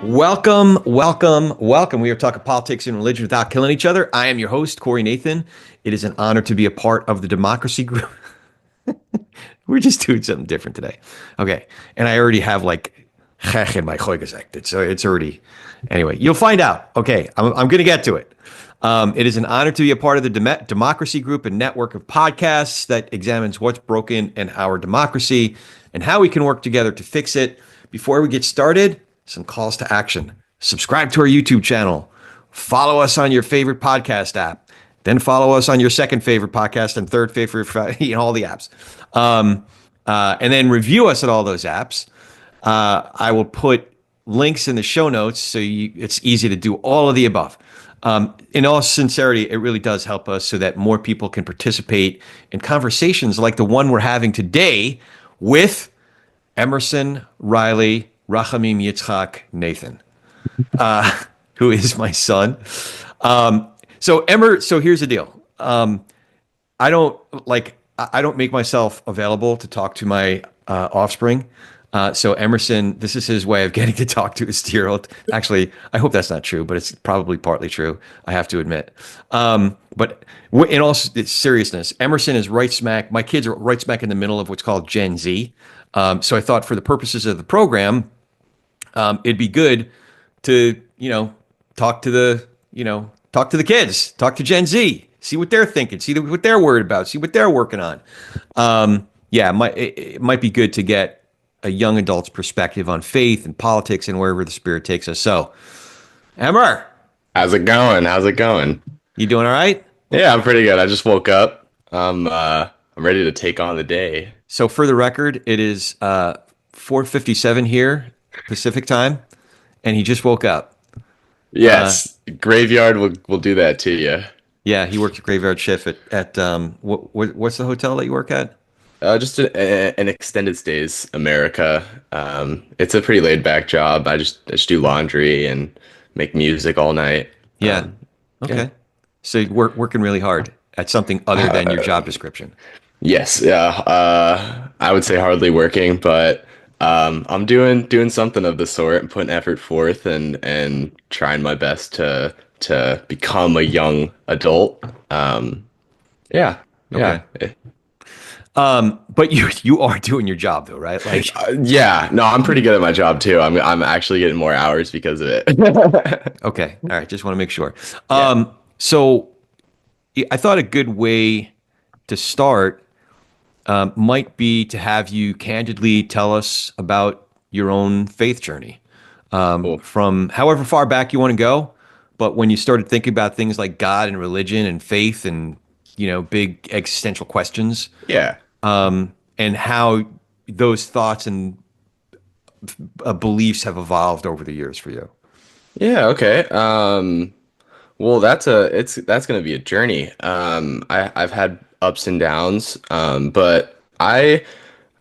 Welcome, welcome, welcome. We are talking politics and religion without killing each other. I am your host, Corey Nathan. It is an honor to be a part of the democracy group. We're just doing something different today. Okay. And I already have like in my gezegd. It's already, anyway, you'll find out. Okay. I'm going to get to it. It is an honor to be a part of the democracy group and network of podcasts that examines what's broken in our democracy and how we can work together to fix it. Before we get started, some calls to action. Subscribe to our YouTube channel. Follow us on your favorite podcast app. Then follow us on your second favorite podcast and third favorite, all the apps. And then review us at all those apps. I will put links in the show notes so it's easy to do all of the above. In all sincerity, it really does help us so that more people can participate in conversations like the one we're having today with Emerson Riley Nathan, who is my son. So here's the deal. I don't make myself available to talk to my offspring. So Emerson, this is his way of getting to talk to his 2-year-old. Actually, I hope that's not true, but it's probably partly true, I have to admit. But in all seriousness, Emerson is right smack. My kids are right smack in the middle of what's called Gen Z. So I thought for the purposes of the program, it'd be good to, talk to the kids, talk to Gen Z, see what they're thinking, see what they're worried about, see what they're working on. It might be good to get a young adult's perspective on faith and politics and wherever the spirit takes us. So, Emmer, how's it going? You doing all right? Yeah, I'm pretty good. I just woke up. I'm ready to take on the day. So for the record, it is 4:57 here, Pacific time, and he just woke up. Yes, graveyard will do that to you. Yeah, he works a graveyard shift at what's the hotel that you work at? Just an extended stays America. It's a pretty laid back job. I just do laundry and make music all night. Yeah. Okay. Yeah. So you're working really hard at something other than your job description. Yes. Yeah. I would say hardly working, but I'm doing something of the sort and putting effort forth and trying my best to become a young adult. Yeah. Okay. Yeah. But you are doing your job though, right? Like, yeah, no, I'm pretty good at my job too. I'm actually getting more hours because of it. Okay. All right. Just want to make sure. Yeah. So I thought a good way to start might be to have you candidly tell us about your own faith journey, Cool. from however far back you want to go. But when you started thinking about things like God and religion and faith and, big existential questions. Yeah. And how those thoughts and beliefs have evolved over the years for you. Yeah, okay. Well, that's gonna be a journey. I've had ups and downs, but I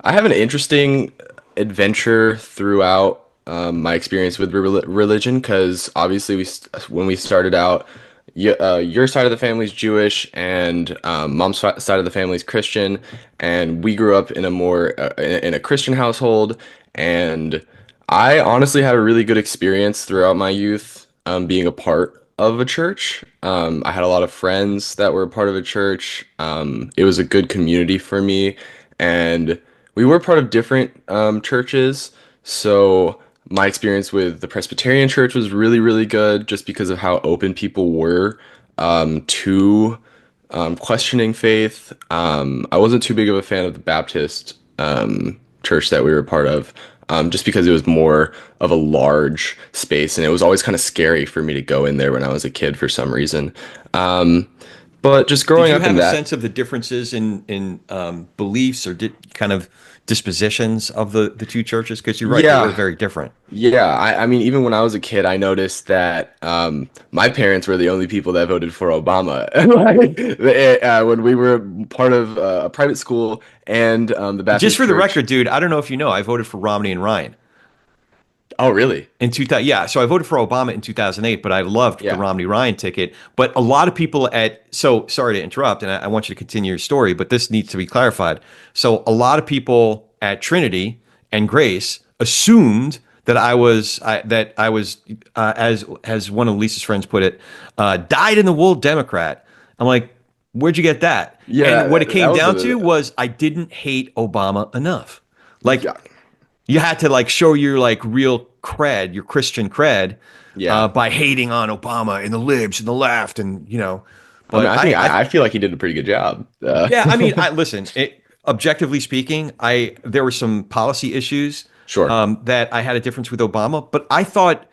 have an interesting adventure throughout my experience with religion because obviously when we started out, your side of the family is Jewish and mom's side of the family is Christian, and we grew up in a more in a Christian household, and I honestly had a really good experience throughout my youth being a part of a church. I had a lot of friends that were a part of a church. It was a good community for me, and we were part of different churches, so my experience with the Presbyterian Church was really, really good just because of how open people were to questioning faith. I wasn't too big of a fan of the Baptist church that we were part of, just because it was more of a large space and it was always kind of scary for me to go in there when I was a kid for some reason. But just growing up in that. Did you have a sense of the differences in beliefs or kind of dispositions of the two churches? Because you're right, Yeah. they were very different. Yeah, I mean, even when I was a kid, I noticed that my parents were the only people that voted for Obama. When we were part of a private school and the Baptist Just for the church. record, dude, I don't know if you know, I voted for Romney and Ryan. Oh, really? In 2000, yeah. So I voted for Obama in 2008, but I loved the Yeah. Romney Ryan ticket. But a lot of people so sorry to interrupt, and I want you to continue your story, but this needs to be clarified. So a lot of people at Trinity and Grace assumed that I was as one of Lisa's friends put it, dyed in the wool Democrat. I'm like, where'd you get that? And Yeah, what it that came was down a to was I didn't hate Obama enough. Like yeah. you had to like show your like real cred, your Christian cred, Yeah. by hating on Obama and the libs and the left, and you know. I mean, But I feel like he did a pretty good job. yeah, I mean, I listen. Objectively speaking, I there were some policy issues Sure. that I had a difference with Obama, but I thought,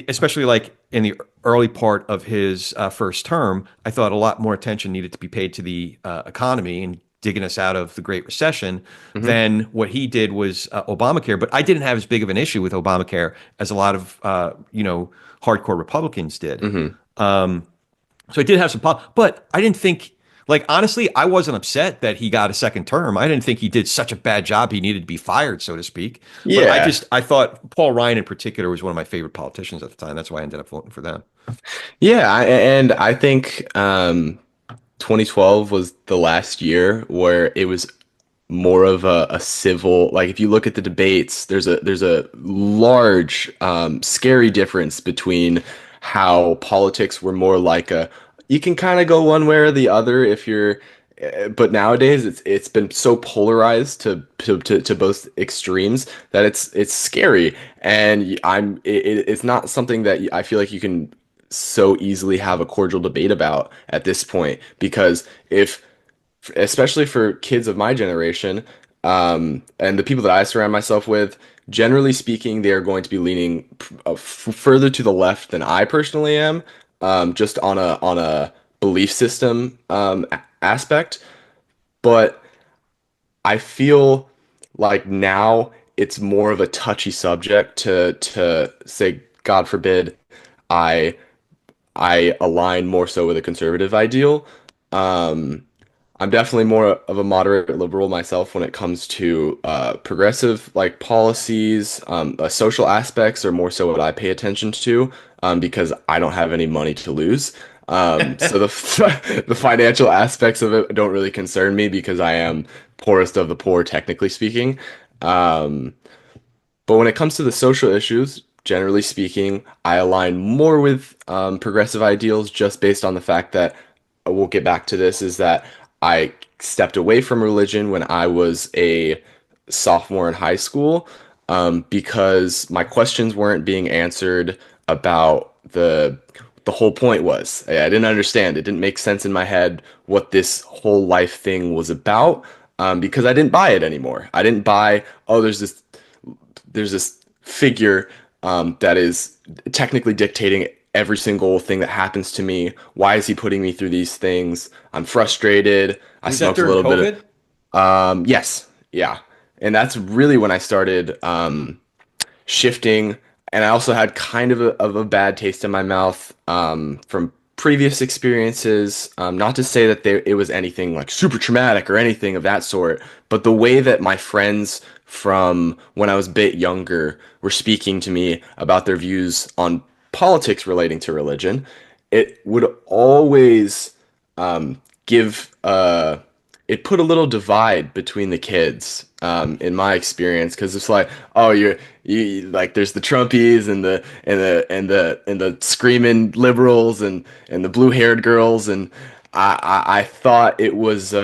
especially like in the early part of his first term, I thought a lot more attention needed to be paid to the economy and digging us out of the Great Recession Hmm. than what he did was Obamacare. But I didn't have as big of an issue with Obamacare as a lot of hardcore Republicans did. Hmm. So I did have some, but I didn't think. Like honestly, I wasn't upset that he got a second term. I didn't think he did such a bad job. He needed to be fired, so to speak. But Yeah. I thought Paul Ryan in particular was one of my favorite politicians at the time. That's why I ended up voting for them. Yeah, and I think 2012 was the last year where it was more of a civil, like if you look at the debates, there's a large scary difference between how politics were more like a you can kind of go one way or the other if you're but nowadays it's been so polarized to both extremes that it's scary, and it's not something that I feel like you can so easily have a cordial debate about at this point, because if especially for kids of my generation, and the people that I surround myself with, generally speaking, they are going to be leaning further to the left than I personally am, just on a belief system aspect. But I feel like now it's more of a touchy subject to say, God forbid, I I align more so with a conservative ideal. Um, I'm definitely more of a moderate liberal myself when it comes to progressive like policies. Social aspects are more so what I pay attention to, because I don't have any money to lose. So the financial aspects of it don't really concern me because I am poorest of the poor, technically speaking. Um, but when it comes to the social issues, generally speaking, I align more with progressive ideals just based on the fact that we'll get back to this is that I stepped away from religion when I was a sophomore in high school, because my questions weren't being answered about the whole point was. I didn't understand. It didn't make sense in my head what this whole life thing was about, because I didn't buy it anymore. I didn't buy, oh, there's this figure that is technically dictating every single thing that happens to me. Why is he putting me through these things? I'm frustrated. I Was that smoked a during little bit COVID? of, yes, yeah. And that's really when I started shifting. And I also had kind of a bad taste in my mouth from previous experiences. Not to say that it was anything like super traumatic or anything of that sort, but the way that my friends from when I was a bit younger were speaking to me about their views on politics relating to religion, it would always give it put a little divide between the kids, in my experience, because it's like, oh, you like there's the Trumpies and the screaming liberals and the blue haired girls, and I thought it was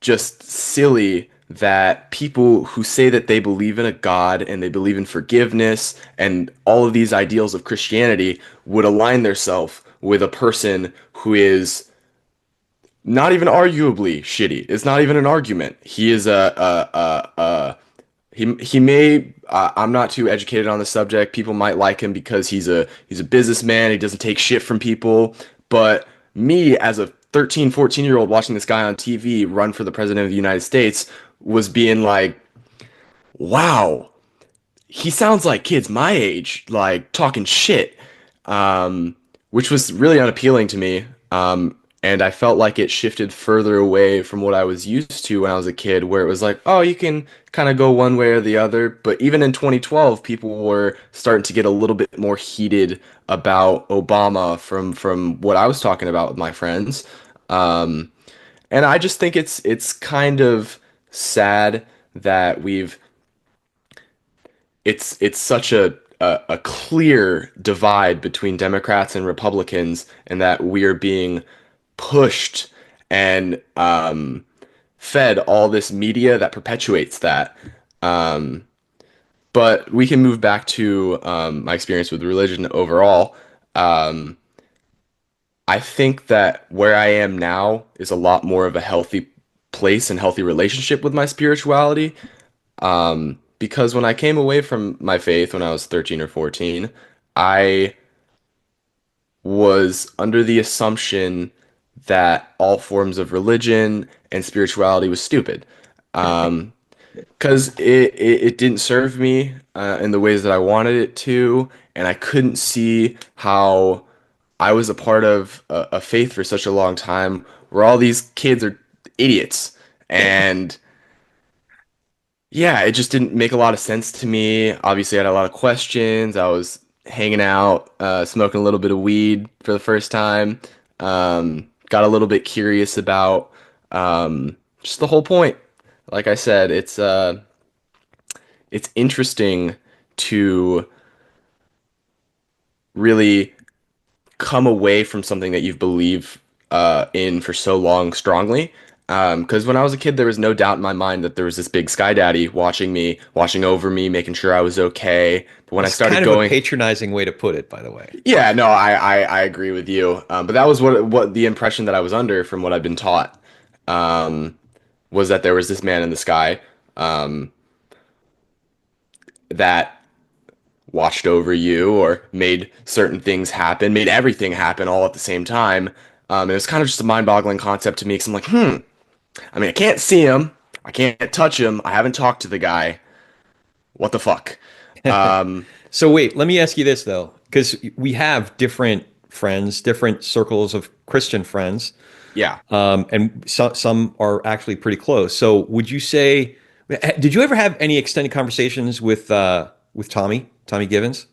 just silly that people who say that they believe in a God and they believe in forgiveness and all of these ideals of Christianity would align themselves with a person who is not even arguably shitty. It's not even an argument. He is he may I'm not too educated on the subject. People might like him because he's a businessman. He doesn't take shit from people. But me as a 13, 14-year old watching this guy on TV run for the president of the United States was being like, wow, he sounds like kids my age, like talking shit, which was really unappealing to me. And I felt like it shifted further away from what I was used to when I was a kid, where it was like, oh, you can kind of go one way or the other. But even in 2012, people were starting to get a little bit more heated about Obama from what I was talking about with my friends. Um, and I just think it's kind of sad that it's such a clear divide between Democrats and Republicans, and that we are being pushed and fed all this media that perpetuates that. Um, but we can move back to my experience with religion overall. Um, I think that where I am now is a lot more of a healthy place and healthy relationship with my spirituality. Because when I came away from my faith when I was 13 or 14, I was under the assumption that all forms of religion and spirituality was stupid. Because it didn't serve me in the ways that I wanted it to, and I couldn't see how I was a part of a faith for such a long time where all these kids are idiots. And yeah, it just didn't make a lot of sense to me. Obviously, I had a lot of questions. I was hanging out, smoking a little bit of weed for the first time. Got a little bit curious about just the whole point. Like I said, it's interesting to really come away from something that you've believed in for so long strongly. Because when I was a kid, there was no doubt in my mind that there was this big sky daddy watching me, watching over me, making sure I was okay. But when I That's started kind of a going, patronizing way to put it, by the way. yeah, no, I agree with you. But that was what the impression that I was under from what I've been taught, um, was that there was this man in the sky um, that watched over you or made certain things happen, made everything happen all at the same time. And it's kind of just a mind-boggling concept to me because I'm like, I mean, I can't see him, I can't touch him, I haven't talked to the guy. What the fuck? Um, So wait, let me ask you this though, because we have different friends, different circles of Christian friends, yeah. and some are actually pretty close. So would you say, did you ever have any extended conversations with Tommy Givens?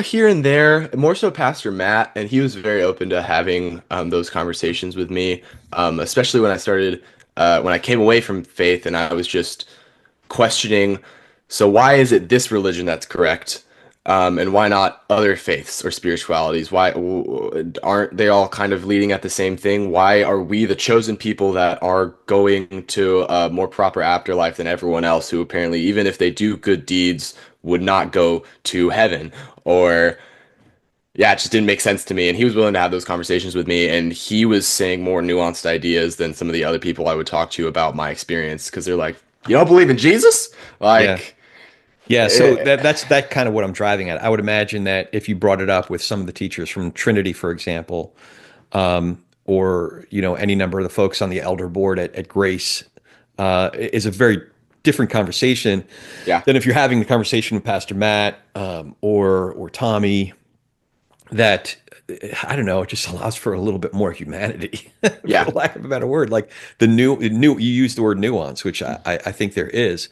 Here and there, more so Pastor Matt, and he was very open to having those conversations with me, especially when I came away from faith and I was just questioning, so why is it this religion that's correct, and why not other faiths or spiritualities? Why aren't they all kind of leading at the same thing? Why are we the chosen people that are going to a more proper afterlife than everyone else, who apparently, even if they do good deeds, would not go to heaven? Or yeah, it just didn't make sense to me. And he was willing to have those conversations with me, and he was saying more nuanced ideas than some of the other people I would talk to about my experience, because they're like, you don't believe in Jesus? Yeah. Like, Yeah, so eh, that's that kind of what I'm driving at. I would imagine that if you brought it up with some of the teachers from Trinity, for example, or any number of the folks on the elder board at Grace, is a very different conversation yeah, than if you're having the conversation with Pastor Matt, or Tommy. That, I don't know, it just allows for a little bit more humanity, for yeah, lack of a better word. Like the new you use the word nuance, which I think there is.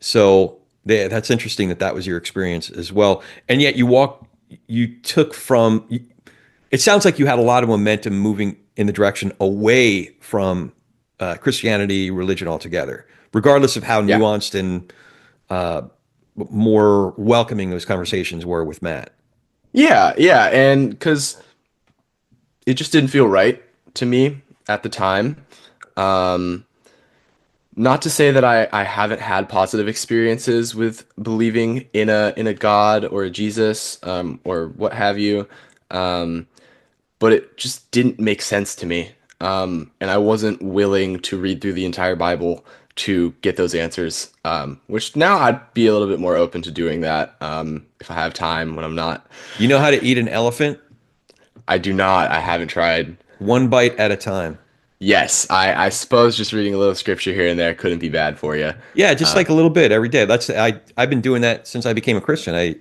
So that's interesting that that was your experience as well. And yet you took from, it sounds like you had a lot of momentum moving in the direction away from Christianity, religion altogether, regardless of how yeah. nuanced and more welcoming those conversations were with Matt. Yeah, yeah, and because it just didn't feel right to me at the time. Um, Not to say that I haven't had positive experiences with believing in a God or a Jesus, or what have you, um, but it just didn't make sense to me, and I wasn't willing to read through the entire Bible to get those answers. Which now I'd be a little bit more open to doing that, if I have time when I'm not. You know how to eat an elephant? I do not. I haven't tried. One bite at a time. Yes, I suppose just reading a little scripture here and there couldn't be bad for you. Yeah, just like a little bit every day. I've been doing that since I became a Christian. I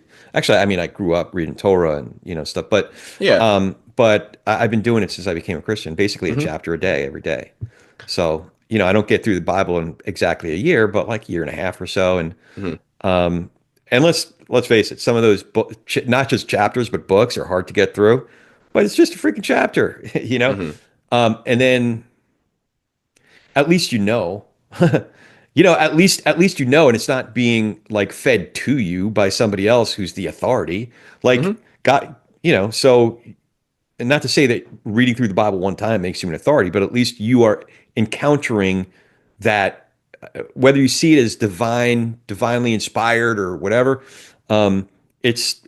mean, I grew up reading Torah and stuff, but Yeah. but I've been doing it since I became a Christian, basically a Hmm. chapter a day every day. So, I don't get through the Bible in exactly a year, but like a year and a half or so. Hmm. Um, and let's face it, some of those not just chapters, but books are hard to get through, but it's just a freaking chapter, you know? Hmm. And then at least at least and it's not being like fed to you by somebody else who's the authority. Like Hmm. God, so and not to say that reading through the Bible one time makes you an authority, but at least you are encountering that, whether you see it as divinely inspired or whatever, it's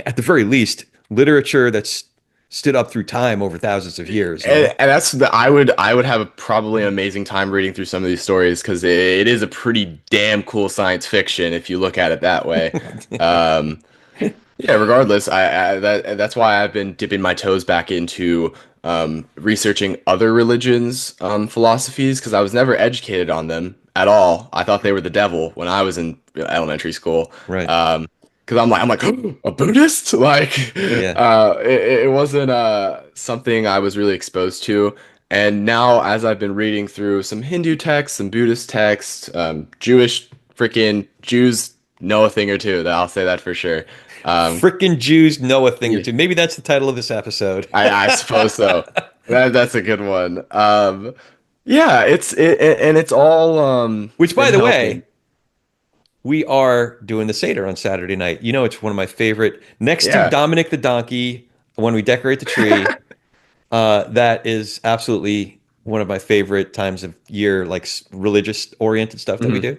at the very least literature that's stood up through time over thousands of years, you know? And that's the I would have a probably an amazing time reading through some of these stories because it is a pretty damn cool science fiction if you look at it that way. Um, Yeah, regardless, that's why I've been dipping my toes back into researching other religions' philosophies because I was never educated on them at all. I thought they were the devil when I was in elementary school. Right. Because I'm like a Buddhist. Like, Yeah. it wasn't something I was really exposed to. And now, as I've been reading through some Hindu texts, some Buddhist texts, Jewish freaking Jews know a thing or two. I'll say that for sure. Um, Frickin' Jews know a thing or yeah, two. Maybe that's the title of this episode. I suppose so. That's a good one. Yeah, and it's all Which, been by the way, helping. we are doing the Seder on Saturday night. It's one of my favorite, next to Yeah. Dominic the Donkey, when we decorate the tree. That is absolutely one of my favorite times of year, like religious oriented stuff that we Hmm. do.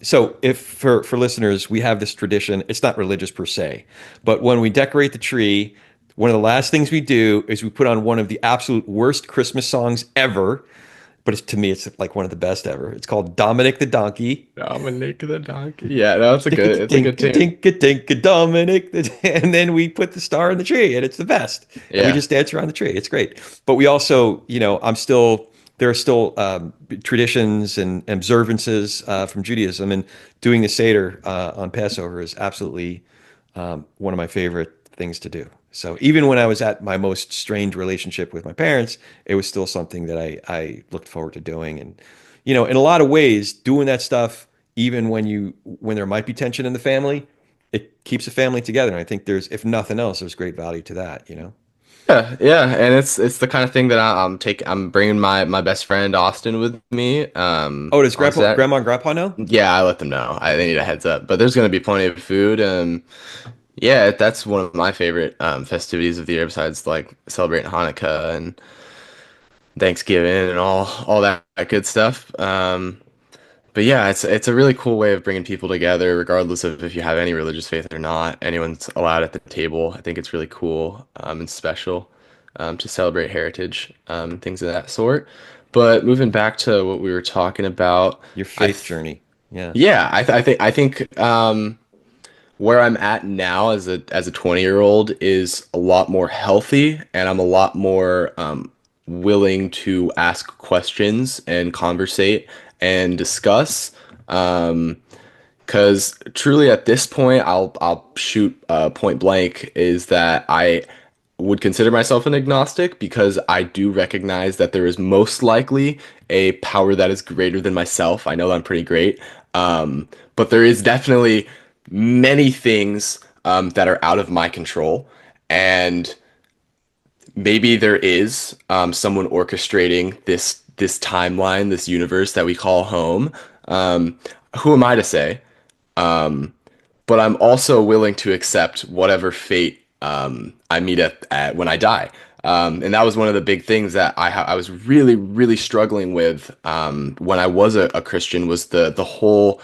So if for listeners, we have this tradition. It's not religious per se, but when we decorate the tree, one of the last things we do is we put on one of the absolute worst Christmas songs ever. But to me, it's like one of the best ever. It's called Dominic the Donkey. Dominic the donkey. Yeah, no, it's a good Dinka tune. dinka dinka Dominic, and then we put the star in the tree, and it's the best. And we Yeah. just dance around the tree. It's great. But we also, there are still traditions and observances from Judaism, and doing the Seder on Passover is absolutely one of my favorite things to do. So even when I was at my most strained relationship with my parents, it was still something that I looked forward to doing. And, in a lot of ways, doing that stuff, even when there might be tension in the family, it keeps the family together. And I think if nothing else, there's great value to that. Yeah, yeah, and it's the kind of thing that I'm bringing my best friend Austin with me Oh, does on set. grandma and grandpa know? Yeah, I let them know. They need a heads up, but there's gonna be plenty of food. Yeah, that's one of my favorite festivities of the year besides like celebrating Hanukkah and Thanksgiving and all that good stuff. But yeah, it's a really cool way of bringing people together, regardless of if you have any religious faith or not. Anyone's allowed at the table. I think it's really cool and special to celebrate heritage, things of that sort. But moving back to what we were talking about, Your I faith th journey. Yeah. yeah, I think where I'm at now as a 20-year-old is a lot more healthy, and I'm a lot more willing to ask questions and conversate and discuss. Because truly, at this point, I'll shoot point blank is that I would consider myself an agnostic because I do recognize that there is most likely a power that is greater than myself. I know that I'm pretty great, but there is definitely many things that are out of my control, and maybe there is someone orchestrating this timeline, this universe that we call home. Um, who am I to say? But I'm also willing to accept whatever fate I meet at when I die. And that was one of the big things that I was really really struggling with when I was a Christian was the whole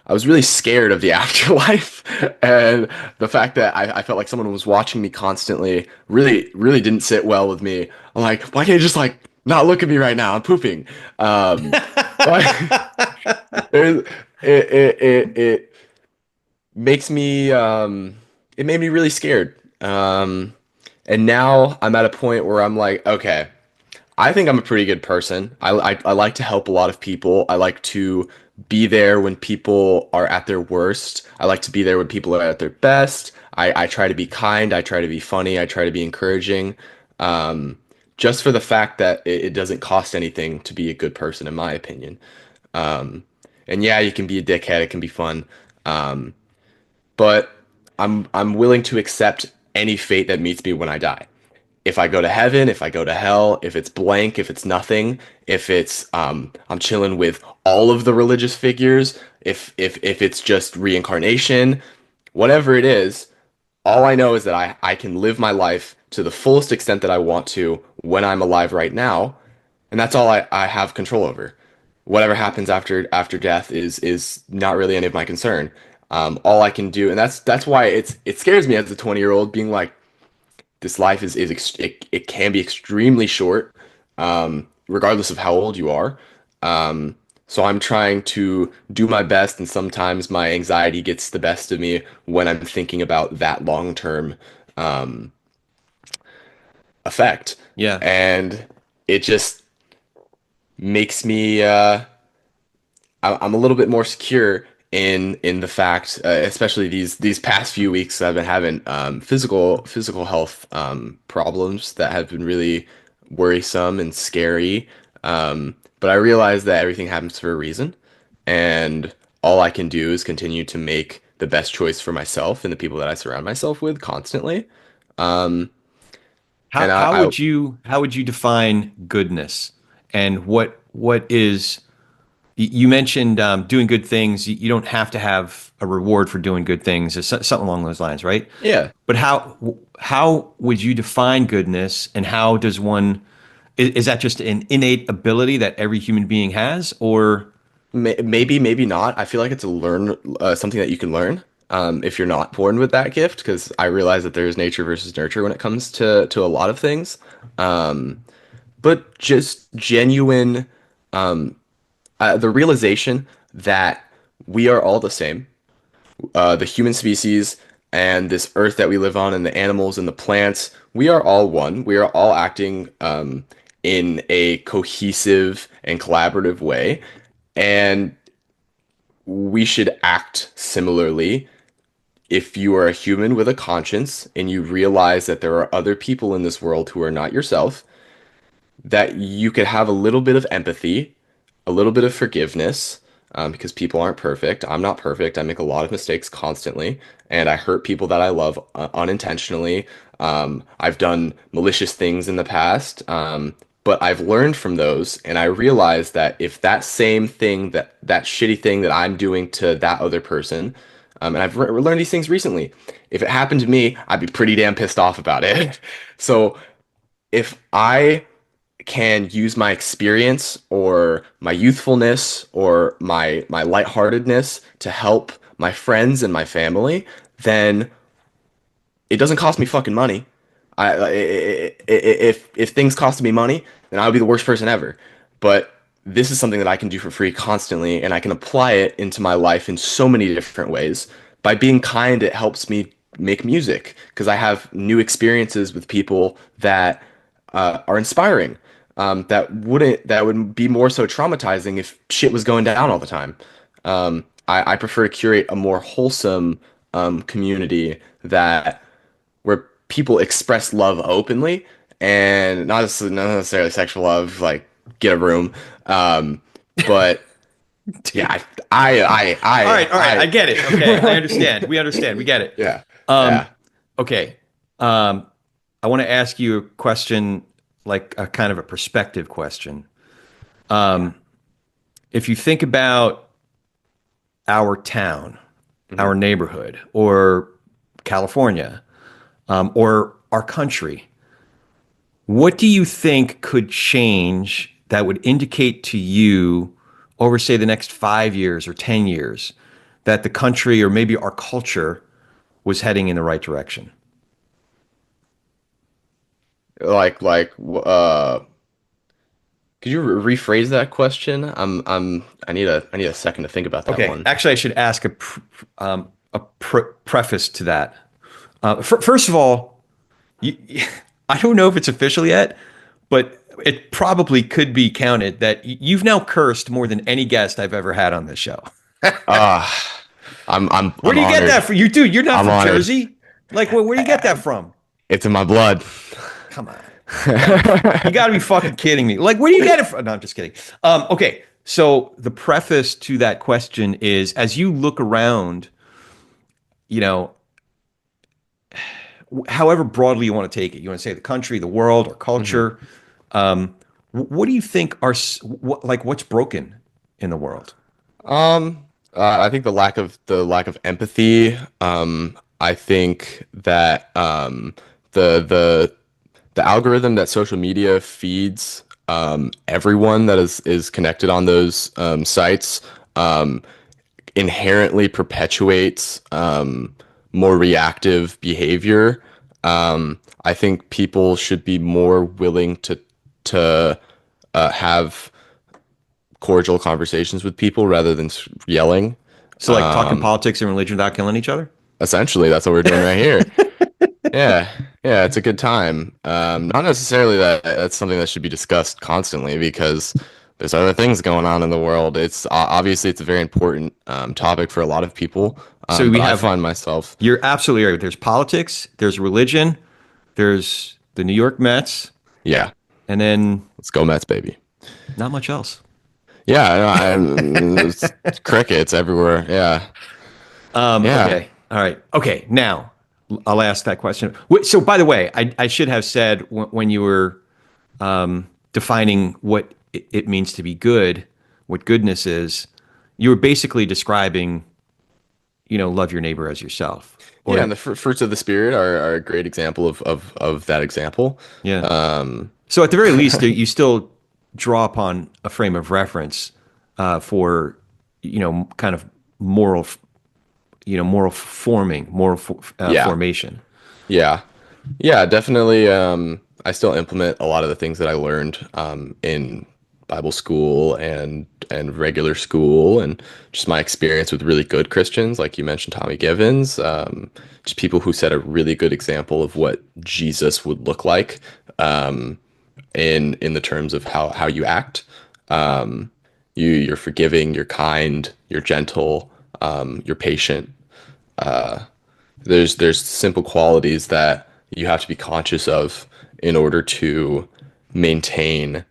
I was really scared of the afterlife, and the fact that I felt like someone was watching me constantly really didn't sit well with me. I'm like, why can't you just like not look at me right now? I'm pooping. But it, it makes me it made me really scared. And now I'm at a point where I'm like, okay, I think I'm a pretty good person. I like to help a lot of people. I like to be there when people are at their worst. I like to be there when people are at their best. I try to be kind. I try to be funny. I try to be encouraging. Um, just for the fact that it doesn't cost anything to be a good person, in my opinion. Um, and yeah, you can be a dickhead. It can be fun. Um, but I'm willing to accept any fate that meets me when I die. If I go to heaven, if I go to hell, if it's blank, if it's nothing, if it's I'm chilling with all of the religious figures, if it's just reincarnation, whatever it is, all I know is that I can live my life to the fullest extent that I want to when I'm alive right now, and that's all I have control over. Whatever happens after death is not really any of my concern. All I can do, and that's why it scares me as a 20-year-old being like, this life it can be extremely short, regardless of how old you are. So I'm trying to do my best, and sometimes my anxiety gets the best of me when I'm thinking about that long term um, effect, Yeah. and it just makes me I'm a little bit more secure in the fact, especially these past few weeks, I've been having physical health problems that have been really worrisome and scary. But I realize that everything happens for a reason, and all I can do is continue to make the best choice for myself and the people that I surround myself with constantly. Um, How and how I would you how would you define goodness? And what is you mentioned doing good things. You don't have to have a reward for doing good things. It's something along those lines, right? yeah. But how would you define goodness, and how does one is that just an innate ability that every human being has, or Maybe, maybe not. I feel like it's a learn something that you can learn if you're not born with that gift. Because I realize that there's nature versus nurture when it comes to a lot of things. Um, but just genuine, the realization that we are all the same, the human species and this earth that we live on, and the animals and the plants, we are all one. We are all acting in a cohesive and collaborative way. And we should act similarly if you are a human with a conscience and you realize that there are other people in this world who are not yourself, that you could have a little bit of empathy, a little bit of forgiveness, because people aren't perfect. I'm not perfect. I make a lot of mistakes constantly, and I hurt people that I love unintentionally. I've done malicious things in the past, but I've learned from those, and I realize that if that same thing, that shitty thing that I'm doing to that other person, and I've learned these things recently, if it happened to me, I'd be pretty damn pissed off about it. So if I can use my experience or my youthfulness or my lightheartedness to help my friends and my family, then it doesn't cost me fucking money. If things cost me money, then I would be the worst person ever. But this is something that I can do for free constantly, and I can apply it into my life in so many different ways. By being kind, it helps me make music because I have new experiences with people that are inspiring. That would be more so traumatizing if shit was going down all the time. I prefer to curate a more wholesome community that where people express love openly and not necessarily sexual love, like get a room. Um, but yeah, all right, I I get it. Okay, I understand. We understand. We get it. yeah, Um, yeah. okay. I want to ask you a question, like a kind of a perspective question. If you think about our town, Mhm. our neighborhood, or California, or our country, what do you think could change that would indicate to you over, say, the next 5 years or 10 years that the country or maybe our culture was heading in the right direction? Like could you rephrase that question? I need a second to think about that Okay, one. actually, I should ask preface to that. First of all, you, I don't know if it's official yet, but it probably could be counted that you've now cursed more than any guest I've ever had on this show. Uh, Where I'm do you get honored. that from? You dude, you're not I'm from honored. Jersey? Like, where do you get that from? It's in my blood. Come on. You gotta be fucking kidding me. Like, where do you get it from? No, I'm just kidding. Okay. So the preface to that question is as you look around, you know, however broadly you want to take it, you want to say the country, the world, or Mhm. culture. What do you think are what's broken in the world? I think the lack of empathy. I think that the the algorithm that social media feeds everyone that is connected on those sites um, inherently perpetuates more reactive behavior. I think people should be more willing to have cordial conversations with people rather than yelling. So, like talking politics and religion without killing each other? Essentially, that's what we're doing right here. Yeah, yeah, it's a good time. Not necessarily that that's something that should be discussed constantly because there's other things going on in the world. It's obviously it's a very important topic for a lot of people, So we but I have, find myself, you're absolutely right. There's politics, there's religion, there's the New York Mets, yeah, and then let's go Mets, baby. not much else. Yeah, no, it's crickets everywhere. Yeah, yeah. Okay. All right. Okay. Now I'll ask that question. So, by the way, I should have said when you were defining what it means to be good, what goodness is, you were basically describing, love your neighbor as yourself. Yeah, Or, and the fruits of the spirit are a great example of that example. yeah. Um, So, at the very least, you still draw upon a frame of reference for, kind of moral, moral forming, yeah, formation. yeah, yeah, definitely. I still implement a lot of the things that I learned in Bible school and regular school, and just my experience with really good Christians, like you mentioned, Tommy Givens, just people who set a really good example of what Jesus would look like in the terms of how you act. You're forgiving, you're kind, you're gentle, you're patient. There's simple qualities that you have to be conscious of in order to maintain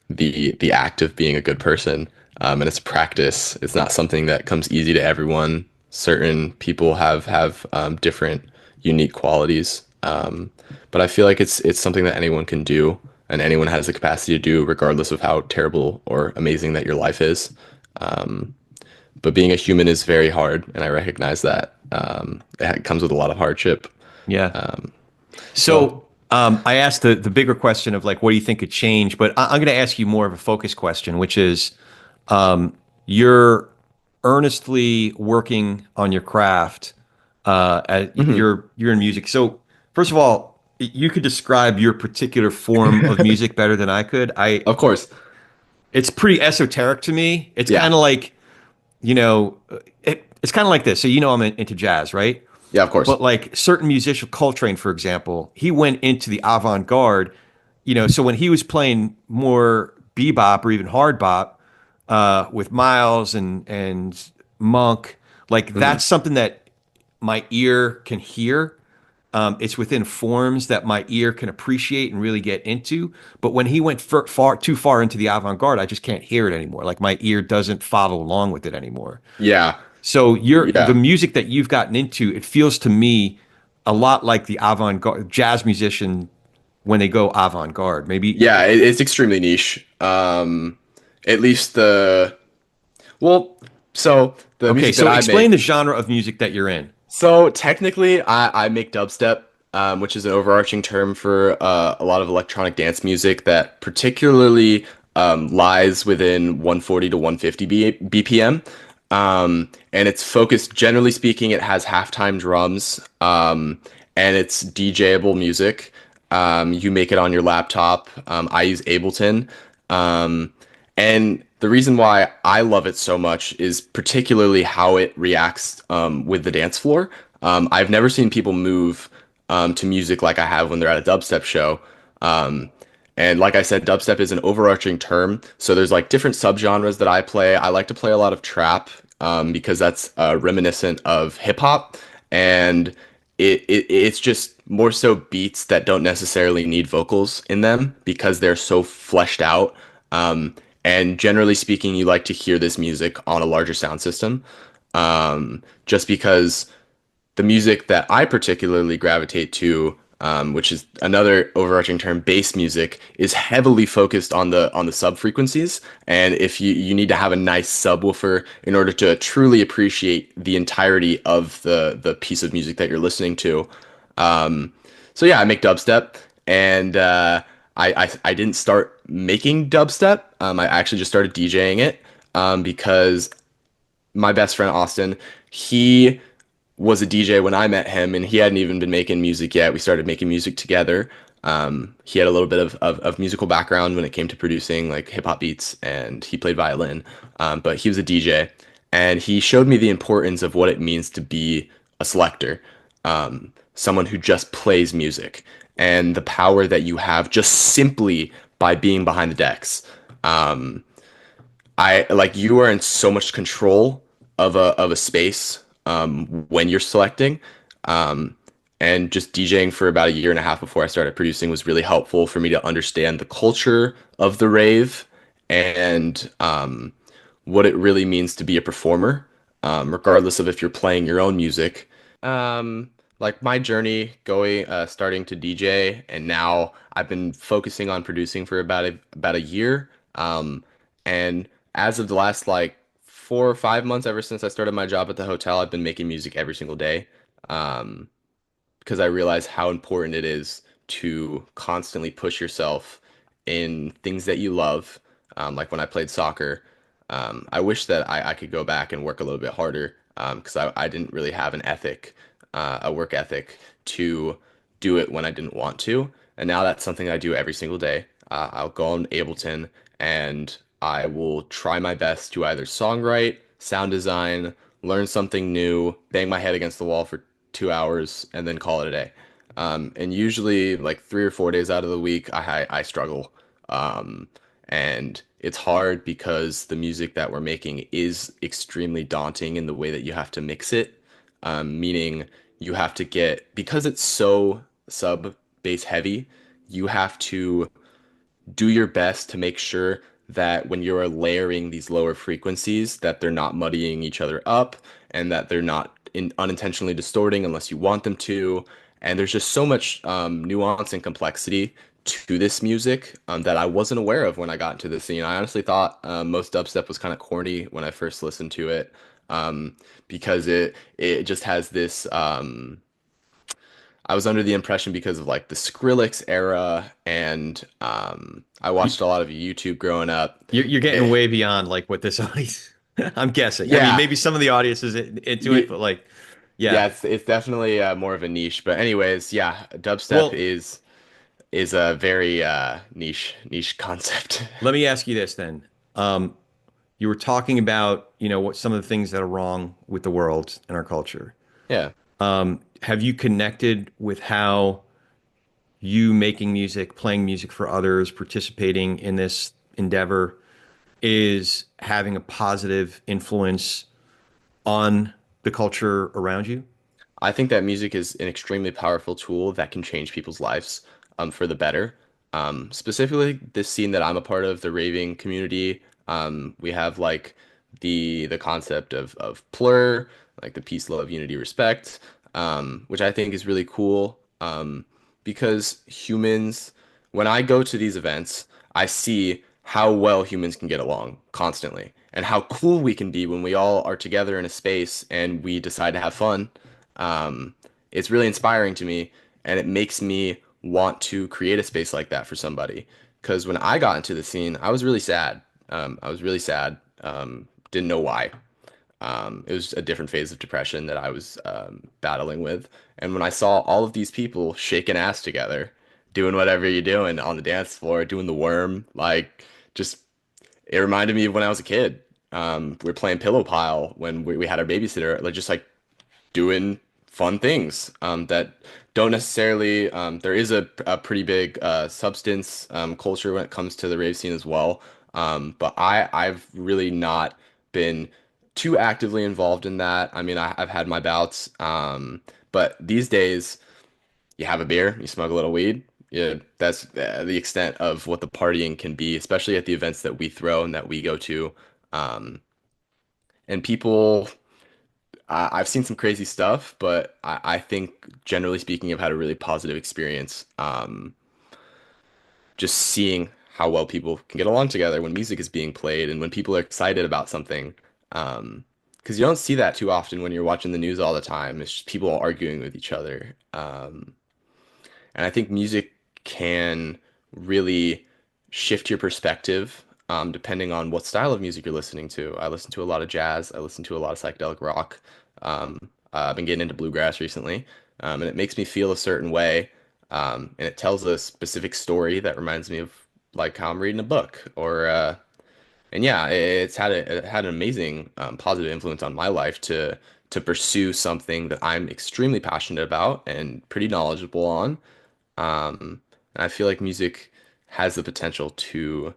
the act of being a good person. And it's practice. It's not something that comes easy to everyone. Certain people have different unique qualities. But I feel like it's something that anyone can do and anyone has the capacity to do, regardless of how terrible or amazing that your life is. But being a human is very hard, and I recognize that. It comes with a lot of hardship. Yeah. So, So I asked the bigger question of like, what do you think could change? But I'm going to ask you more of a focus question, which is you're earnestly working on your craft. mhm, You're in music. So first of all, you could describe your particular form of music better than I could. of course. It's pretty esoteric to me. It's Yeah. kind of like, you know, it's kind of like this. So I'm into jazz, right? Yeah, of course. But like certain musician, Coltrane, for example, he went into the avant-garde, so when he was playing more bebop or even hard bop with Miles and Monk, like Hmm. that's something that my ear can hear. It's within forms that my ear can appreciate and really get into. But when he went too far into the avant-garde, I just can't hear it anymore. Like my ear doesn't follow along with it anymore. Yeah. So the Yeah. music that you've gotten into, it feels to me a lot like the avant-garde jazz musician when they go avant-garde. Maybe Yeah, it's extremely niche. At least well, so the okay. music that So I explain the make. genre of music that you're in. So technically, I make dubstep, which is an overarching term for a lot of electronic dance music that particularly lies within 140 to 150 BPM. And it's focused, generally speaking, it has halftime drums, and it's DJable music. You make it on your laptop. I use Ableton. Um, and the reason why I love it so much is particularly how it reacts with the dance floor. I've never seen people move to music like I have when they're at a dubstep show. Um, And like I said, dubstep is an overarching term. So there's like different subgenres that I play. I like to play a lot of trap because that's reminiscent of hip hop, and it's just more so beats that don't necessarily need vocals in them because they're so fleshed out. Um, and generally speaking, you like to hear this music on a larger sound system, just because the music that I particularly gravitate to, which is another overarching term, bass music, is heavily focused on the sub frequencies. And if you need to have a nice subwoofer in order to truly appreciate the entirety of the piece of music that you're listening to. Um, so yeah, I make dubstep, and I didn't start making dubstep. I actually just started DJing it because my best friend Austin, he was a DJ when I met him, and he hadn't even been making music yet. We started making music together. He had a little bit of musical background when it came to producing like hip hop beats, and he played violin. But he was a DJ, and he showed me the importance of what it means to be a selector, someone who just plays music, and the power that you have just simply by being behind the decks. I like you are in so much control of a space when you're selecting. Um, and just DJing for about a year and a half before I started producing was really helpful for me to understand the culture of the rave and what it really means to be a performer, regardless of if you're playing your own music. Like my journey going, starting to DJ, and now I've been focusing on producing for about a year. And as of the last like 4 or 5 months, ever since I started my job at the hotel, I've been making music every single day. Um, because I realize how important it is to constantly push yourself in things that you love. Like when I played soccer, I wish that I could go back and work a little bit harder because I didn't really have an ethic, a work ethic to do it when I didn't want to. And now that's something I do every single day. I'll go on Ableton and I will try my best to either songwrite, sound design, learn something new, bang my head against the wall for 2 hours, and then call it a day. And usually, like 3 or 4 days out of the week, I struggle. Um, and it's hard because the music that we're making is extremely daunting in the way that you have to mix it. Meaning you have to get, because it's so sub bass heavy, you have to do your best to make sure that when you're layering these lower frequencies that they're not muddying each other up and that they're not unintentionally distorting unless you want them to. And there's just so much nuance and complexity to this music that I wasn't aware of when I got into the scene. I honestly thought most dubstep was kind of corny when I first listened to it because it just has this I was under the impression because of like the Skrillex era, and I You- watched a lot of YouTube growing up. You're getting Eh, way beyond like what this audience. I'm guessing. I mean, yeah, maybe some of the audience is into it, y- but like, yeah. yeah, it's definitely more of a niche. But anyways, yeah, dubstep Well, is a very niche concept. let me ask you this then. Um, you were talking about, what some of the things that are wrong with the world and our culture. Yeah. Have you connected with how you making music, playing music for others, participating in this endeavor is having a positive influence on the culture around you? I think that music is an extremely powerful tool that can change people's lives for the better. Specifically, this scene that I'm a part of, the raving community, we have like the concept of plur, like the peace, love, unity, respect, which I think is really cool because humans, when I go to these events, I see how well humans can get along constantly and how cool we can be when we all are together in a space and we decide to have fun. um, it's really inspiring to me, and it makes me want to create a space like that for somebody. Because when I got into the scene, I was really sad. I was really sad. Didn't know why. It was a different phase of depression that I was battling with. And when I saw all of these people shaking ass together, doing whatever you're doing on the dance floor, doing the worm, like just it reminded me of when I was a kid. We were playing pillow pile when we had our babysitter, like just like doing fun things that don't necessarily. There is a pretty big substance culture when it comes to the rave scene as well. But I've really not been too actively involved in that. I mean, I've had my bouts, but these days you have a beer, you smoke a little weed. Yeah, that's the extent of what the partying can be, especially at the events that we throw and that we go to. Um, and people I've seen some crazy stuff, but I think generally speaking, I've had a really positive experience. Just seeing how well people can get along together when music is being played and when people are excited about something. Because you don't see that too often when you're watching the news all the time. It's just people arguing with each other. And I think music can really shift your perspective depending on what style of music you're listening to. I listen to a lot of jazz. I listen to a lot of psychedelic rock. I've been getting into bluegrass recently, and it makes me feel a certain way. And it tells a specific story that reminds me of like how I'm reading a book, or and yeah, it had an amazing positive influence on my life to pursue something that I'm extremely passionate about and pretty knowledgeable on. And I feel like music has the potential to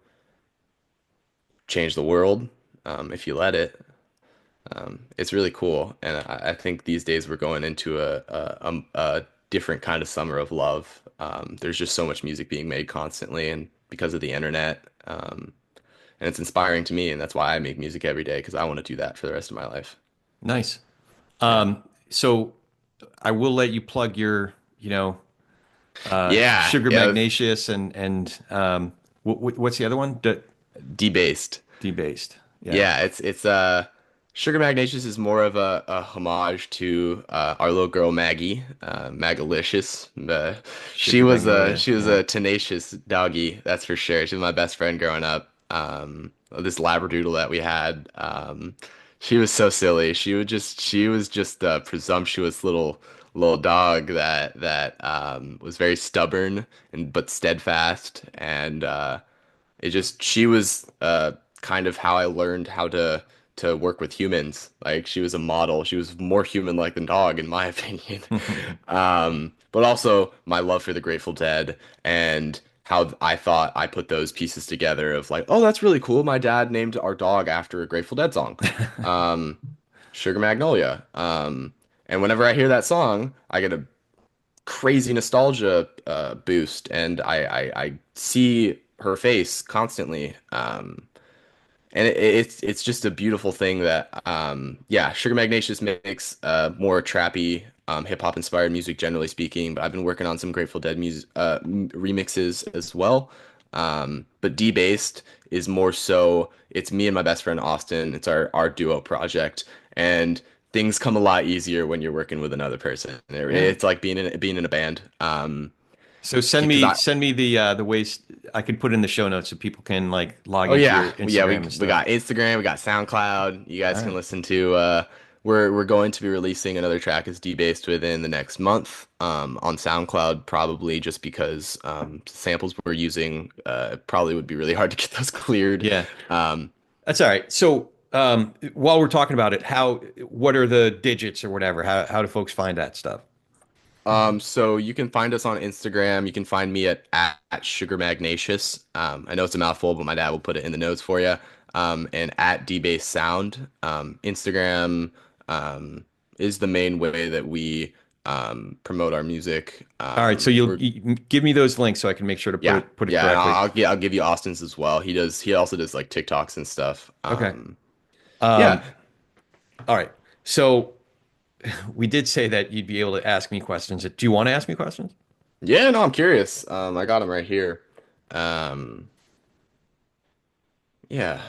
change the world if you let it. It's really cool, and I think these days we're going into a different kind of summer of love. There's just so much music being made constantly, and because of the internet, and it's inspiring to me, and that's why I make music every day because I want to do that for the rest of my life. Nice. Yeah, So I will let you plug your, yeah, sugar yeah. magnacious and what's the other one? Debased. Debased. Yeah. Yeah, it's Sugar Magnacious is more of a homage to our little girl Maggie, Magalicious. Sugar Magnolia. She was Yeah. a tenacious doggy, that's for sure. She was my best friend growing up. This Labradoodle that we had, she was so silly. She was just a presumptuous little dog that was very stubborn and but steadfast and it just she was kind of how I learned how to work with humans. Like she was a model. She was more human-like than dog, in my opinion. But also my love for the Grateful Dead and how I thought I put those pieces together of like, oh, that's really cool. My dad named our dog after a Grateful Dead song, um, Sugar Magnolia. And whenever I hear that song, I get a crazy nostalgia boost, and I see her face constantly. And it's just a beautiful thing that yeah, Sugar Magnacious makes more trappy hip hop inspired music generally speaking, but I've been working on some Grateful Dead music remixes as well. But D-Based is more so it's me and my best friend Austin. It's our duo project, and things come a lot easier when you're working with another person. Yeah. It's like being in a band. So Because I send me the ways I could put in the show notes so people can like log Oh into yeah, your yeah. Instagram and We stuff. got Instagram, we got SoundCloud. You All guys can right. listen to. We're going to be releasing another track as debased within the next month. On SoundCloud probably just because samples we're using probably would be really hard to get those cleared. Yeah. Um, That's all right. So while we're talking about it, what are the digits or whatever? How do folks find that stuff? so you can find us on Instagram. You can find me at Sugar Magnacious. I know it's a mouthful, but my dad will put it in the notes for you. And at dbase sound. Instagram is the main way that we promote our music. All right. So you give me those links so I can make sure to Yeah, put it yeah, and correctly. I'll give you Austin's as well. He also does like TikToks and stuff. Okay. Yeah, Um, all right. So we did say that you'd be able to ask me questions. Do you want to ask me questions? yeah. No, I'm curious. I got him right here. Um, yeah.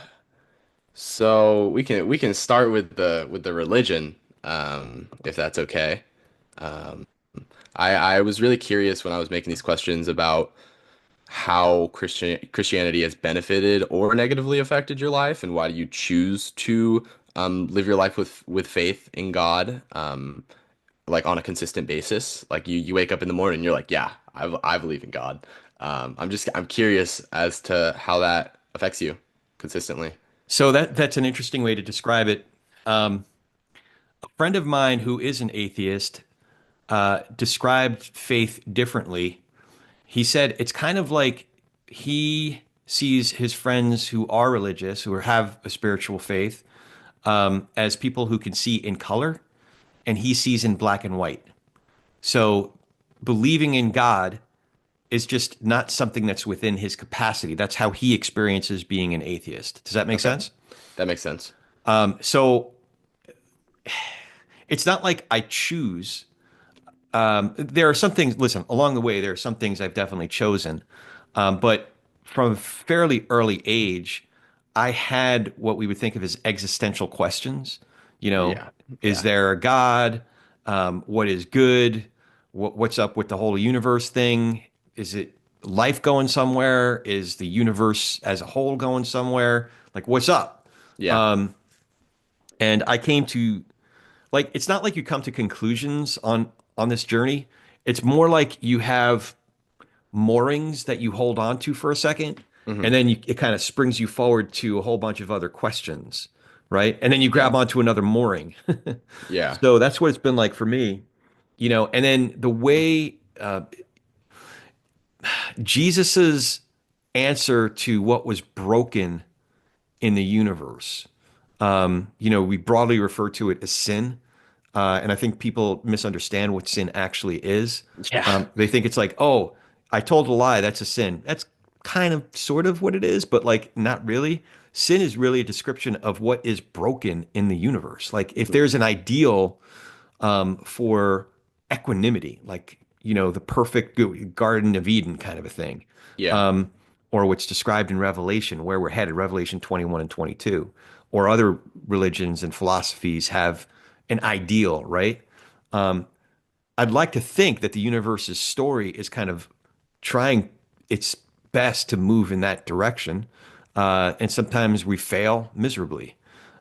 So we can start with the religion, if that's okay. I was really curious when I was making these questions about how Christianity has benefited or negatively affected your life, and why do you choose to live your life with faith in God, like on a consistent basis? Like you wake up in the morning, and you're like, yeah, I believe in God. I'm curious as to how that affects you consistently. So that's an interesting way to describe it. A friend of mine who is an atheist described faith differently. He said it's kind of like he sees his friends who are religious, who have a spiritual faith, as people who can see in color, and he sees in black and white. So believing in God is just not something that's within his capacity. That's how he experiences being an atheist. Does that make Okay. sense? That makes sense. So it's not like I choose. There are some things, listen, along the way, there are some things I've definitely chosen. But from a fairly early age, I had what we would think of as existential questions. You know, Yeah. is Yeah. there a God? What is good? What's up with the whole universe thing? Is it life going somewhere? Is the universe as a whole going somewhere? Like, what's up? Yeah. And I came to like it's not like you come to conclusions on this journey. It's more like you have moorings that you hold on to for a second, Hmm. and then it kind of springs you forward to a whole bunch of other questions, right? And then you Yeah. grab onto another mooring. Yeah. So that's what it's been like for me, and then the way Jesus's answer to what was broken in the universe. We broadly refer to it as sin. And I think people misunderstand what sin actually is. Yeah. They think it's like, oh, I told a lie, that's a sin. That's kind of sort of what it is, but like not really. Sin is really a description of what is broken in the universe. Like if there's an ideal for equanimity, like, the perfect Garden of Eden kind of a thing, Yeah. or what's described in Revelation, where we're headed, Revelation 21 and 22, or other religions and philosophies have an ideal, right? I'd like to think that the universe's story is kind of trying its best to move in that direction. And sometimes we fail miserably.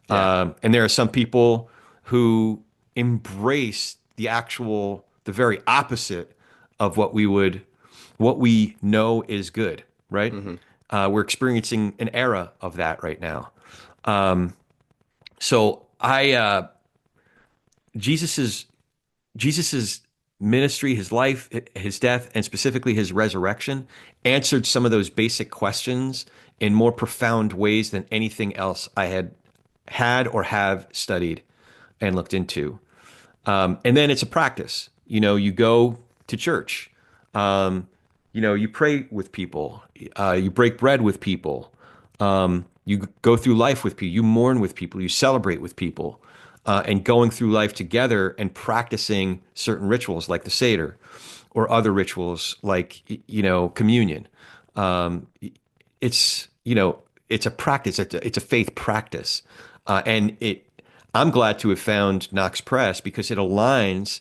Yeah. And there are some people who embrace the very opposite of what we know is good, right? Hmm. We're experiencing an era of that right now. So Jesus's Jesus's ministry, his life, his death, and specifically his resurrection answered some of those basic questions in more profound ways than anything else I had or have studied and looked into. And then it's a practice. You go to church. You pray with people. You break bread with people. You go through life with people. You mourn with people. You celebrate with people. And going through life together and practicing certain rituals like the Seder or other rituals like, communion. Um, it's a practice. It's a faith practice. I'm glad to have found Knox Press because it aligns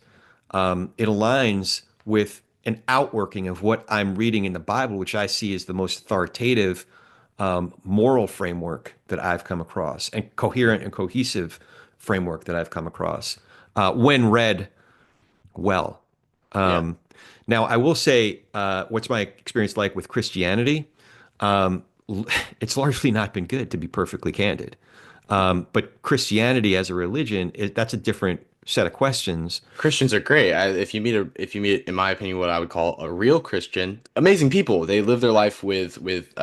with an outworking of what I'm reading in the Bible, which I see as the most authoritative moral framework that I've come across, and coherent and cohesive framework that I've come across when read well. Yeah. Now, I will say, what's my experience like with Christianity? It's largely not been good, to be perfectly candid. But Christianity as a religion, that's a different set of questions. Christians are great. If you meet, in my opinion, what I would call a real Christian, amazing people. They live their life with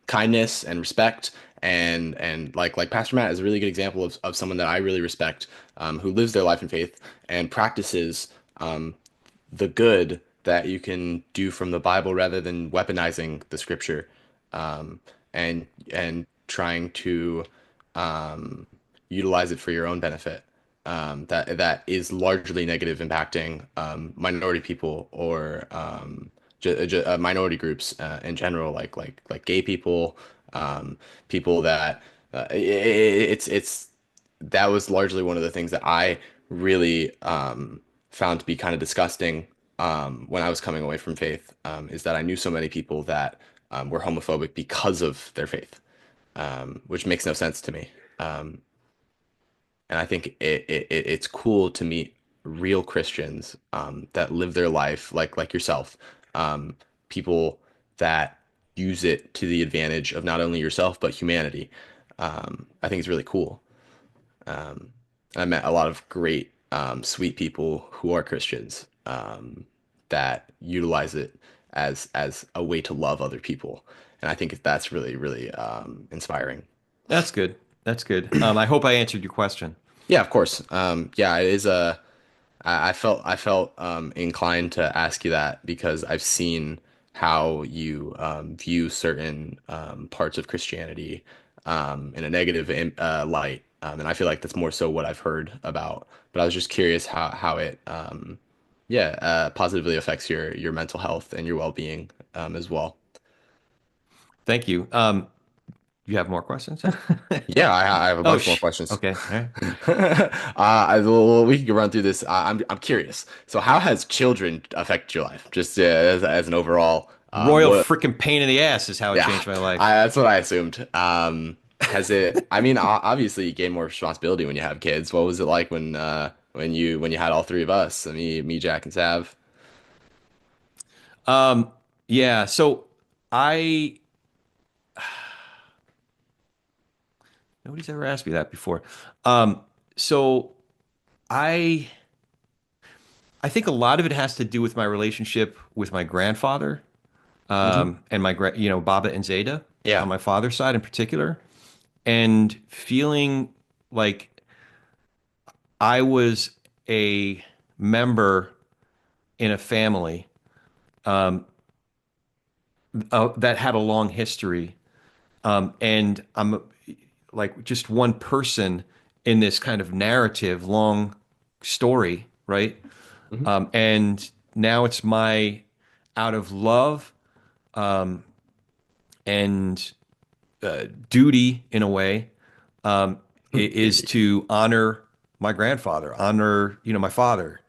kindness and respect, and like Pastor Matt is a really good example of someone that I really respect, who lives their life in faith and practices the good that you can do from the Bible rather than weaponizing the scripture, and trying to utilize it for your own benefit. That is largely negative, impacting minority people or minority groups in general, like gay people, people that it's that was largely one of the things that I really found to be kind of disgusting when I was coming away from faith, is that I knew so many people that were homophobic because of their faith, which makes no sense to me. And I think it's cool to meet real Christians that live their life like yourself, people that use it to the advantage of not only yourself but humanity. I think it's really cool. I met a lot of great, sweet people who are Christians. um, that utilize it as a way to love other people. And I think that's really, really inspiring. That's good. That's good. I hope I answered your question. Yeah, of course. Yeah, it is a. I felt inclined to ask you that because I've seen how you view certain parts of Christianity in a negative light, and I feel like that's more so what I've heard about. But I was just curious how it yeah positively affects your mental health and your well-being as well. Thank you. You have more questions? Yeah, I have a Oh, bunch more questions. okay. All right. Well, we can run through this. I'm curious. So, how has children affected your life? Just as an overall, Royal what? freaking pain in the ass is how it Yeah, changed my life. that's what I assumed. Has it? I mean, obviously, you gain more responsibility when you have kids. What was it like when you had all three of us? Me, Jack, and Sav. Um, yeah. So I nobody's ever asked me that before. Um, so I I think a lot of it has to do with my relationship with my grandfather, Hmm. and Baba and Zeta Yeah. on my father's side in particular, and feeling like I was a member in a family that had a long history, and I'm like just one person in this kind of narrative, long story, right? Hmm. And now it's my out of love and duty in a way is Duty. to honor my grandfather, honor, my father,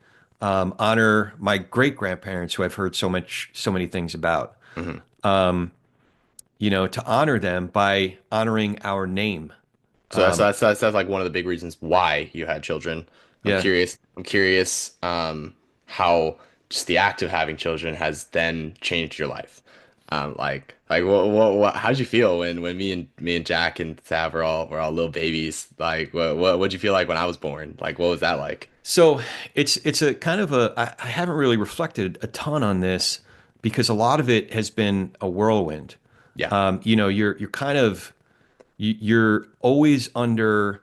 honor my great grandparents who I've heard so many things about, Hmm. to honor them by honoring our name. So that's like one of the big reasons why you had children. I'm Yeah. curious. I'm curious how just the act of having children has then changed your life. Like what how'd you feel when me and Jack and Sav were all little babies? Like what'd you feel like when I was born? Like what was that like? So it's a kind of I haven't really reflected a ton on this because a lot of it has been a whirlwind. Yeah. You're kind of you're always under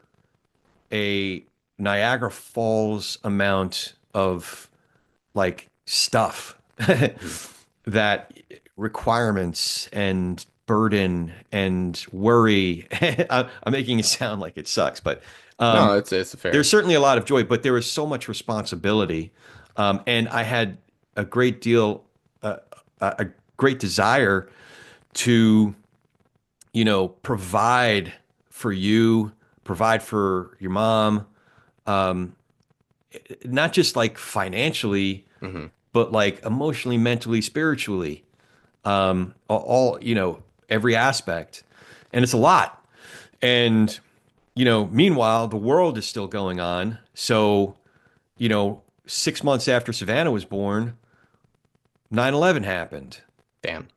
a Niagara Falls amount of like stuff Mhm. that requirements and burden and worry. I'm making it sound like it sucks, but No, it's there's fair. certainly a lot of joy, but there was so much responsibility, and I had a great deal, a great desire to, provide for you, provide for your mom, not just like financially, Hmm. but like emotionally, mentally, spiritually, all, every aspect. And it's a lot. And, meanwhile, the world is still going on. So, 6 months after Savannah was born, 9/11 happened, Damn.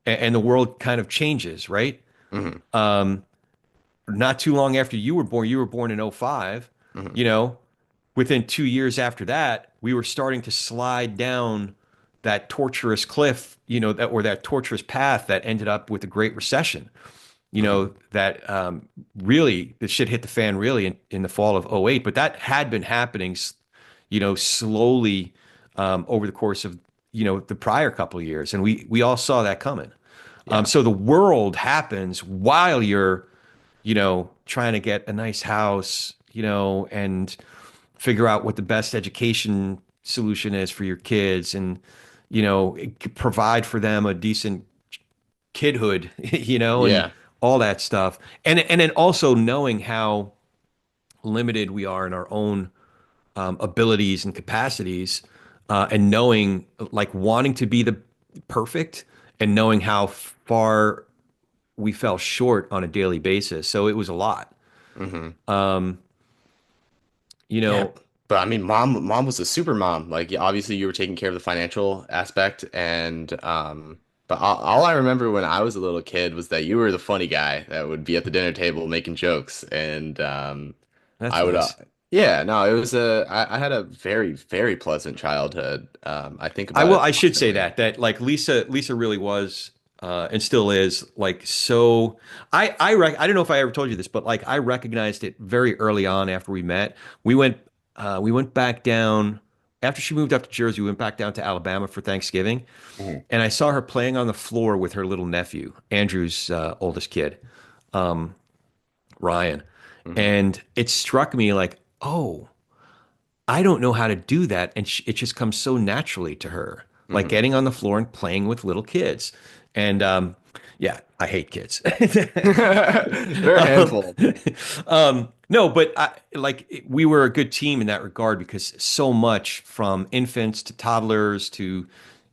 and the world kind of changes, right? Hmm. Not too long after you were born in '05, Hmm. you know, within 2 years after that, we were starting to slide down that torturous cliff, that torturous path that ended up with the Great Recession. Hmm. That really the shit hit the fan really in the fall of '08, but that had been happening, slowly over the course of the prior couple of years, and we all saw that coming. Yeah. So the world happens while you're trying to get a nice house, and figure out what the best education solution is for your kids and, provide for them a decent kidhood, and Yeah. all that stuff. And then also knowing how limited we are in our own abilities and capacities, and knowing like wanting to be the perfect and knowing how far we fell short on a daily basis. So it was a lot. Hmm. Um, you Yeah, know, but I mean, mom was a super mom. Like, yeah, obviously, you were taking care of the financial aspect, and but all I remember when I was a little kid was that you were the funny guy that would be at the dinner table making jokes, and that's I would, nice. Yeah, no, it was I had a very, very pleasant childhood. I think I about will. it I should say constantly. that like Lisa really was and still is like so. I don't know if I ever told you this, but like I recognized it very early on after we met. We went back down after she moved up to Jersey. We went back down to Alabama for Thanksgiving, Mhm. and I saw her playing on the floor with her little nephew, Andrew's oldest kid, Ryan, Mhm. and it struck me like, oh. I don't know how to do that. And it just comes so naturally to her, like Mhm. getting on the floor and playing with little kids. And yeah, I hate kids. They're a um, handful. no, but we were a good team in that regard because so much from infants to toddlers to,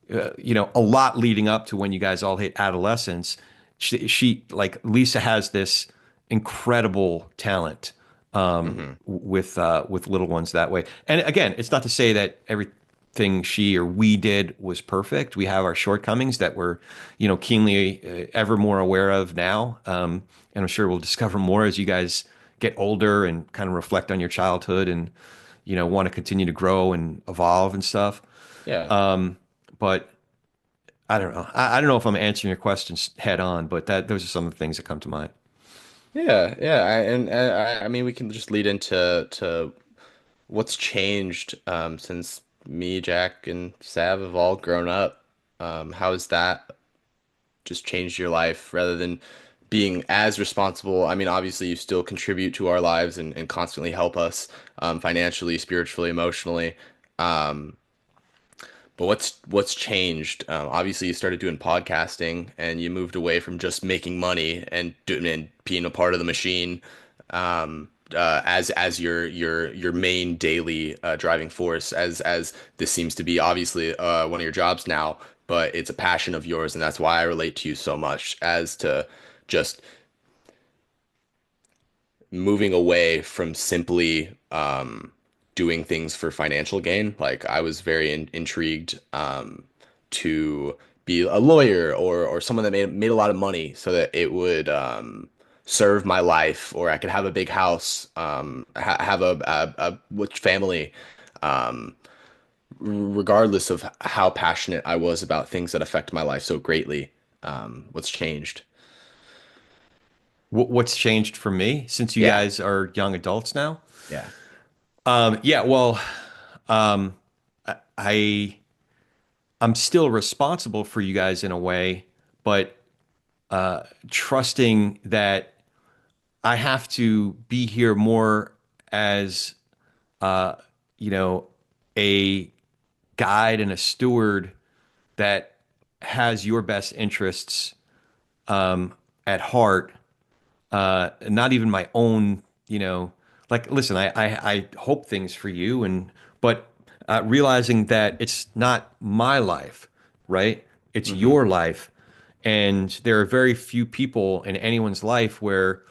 a lot leading up to when you guys all hit adolescence. She like Lisa has this incredible talent Mhm. with little ones that way. And again, it's not to say that everything she or we did was perfect. We have our shortcomings that we're, keenly ever more aware of now. And I'm sure we'll discover more as you guys get older and kind of reflect on your childhood and, want to continue to grow and evolve and stuff. Yeah. But I don't know. I don't know if I'm answering your questions head on, but those are some of the things that come to mind. Yeah, yeah, I mean, we can just lead into to what's changed since me, Jack, and Sav have all grown up. How has that just changed your life rather than being as responsible? I mean, obviously, you still contribute to our lives and constantly help us financially, spiritually, emotionally. Um, but what's changed? Obviously, you started doing podcasting and you moved away from just making money and doing and being a part of the machine as your main daily driving force. As this seems to be obviously one of your jobs now, but it's a passion of yours, and that's why I relate to you so much as to just moving away from simply doing things for financial gain. Like I was very intrigued to be a lawyer or someone that made a lot of money so that it would serve my life, or I could have a big house, have a rich family, um, regardless of how passionate I was about things that affect my life so greatly. What's changed? What's changed for me since you Yeah, guys are young adults now? yeah. Yeah, well, um, I I'm still responsible for you guys in a way, but trusting that I have to be here more as uh, you know, a guide and a steward that has your best interests at heart, not even my own, like, listen, I hope things for you but realizing that it's not my life, right? It's Hmm. your life. And there are very few people in anyone's life where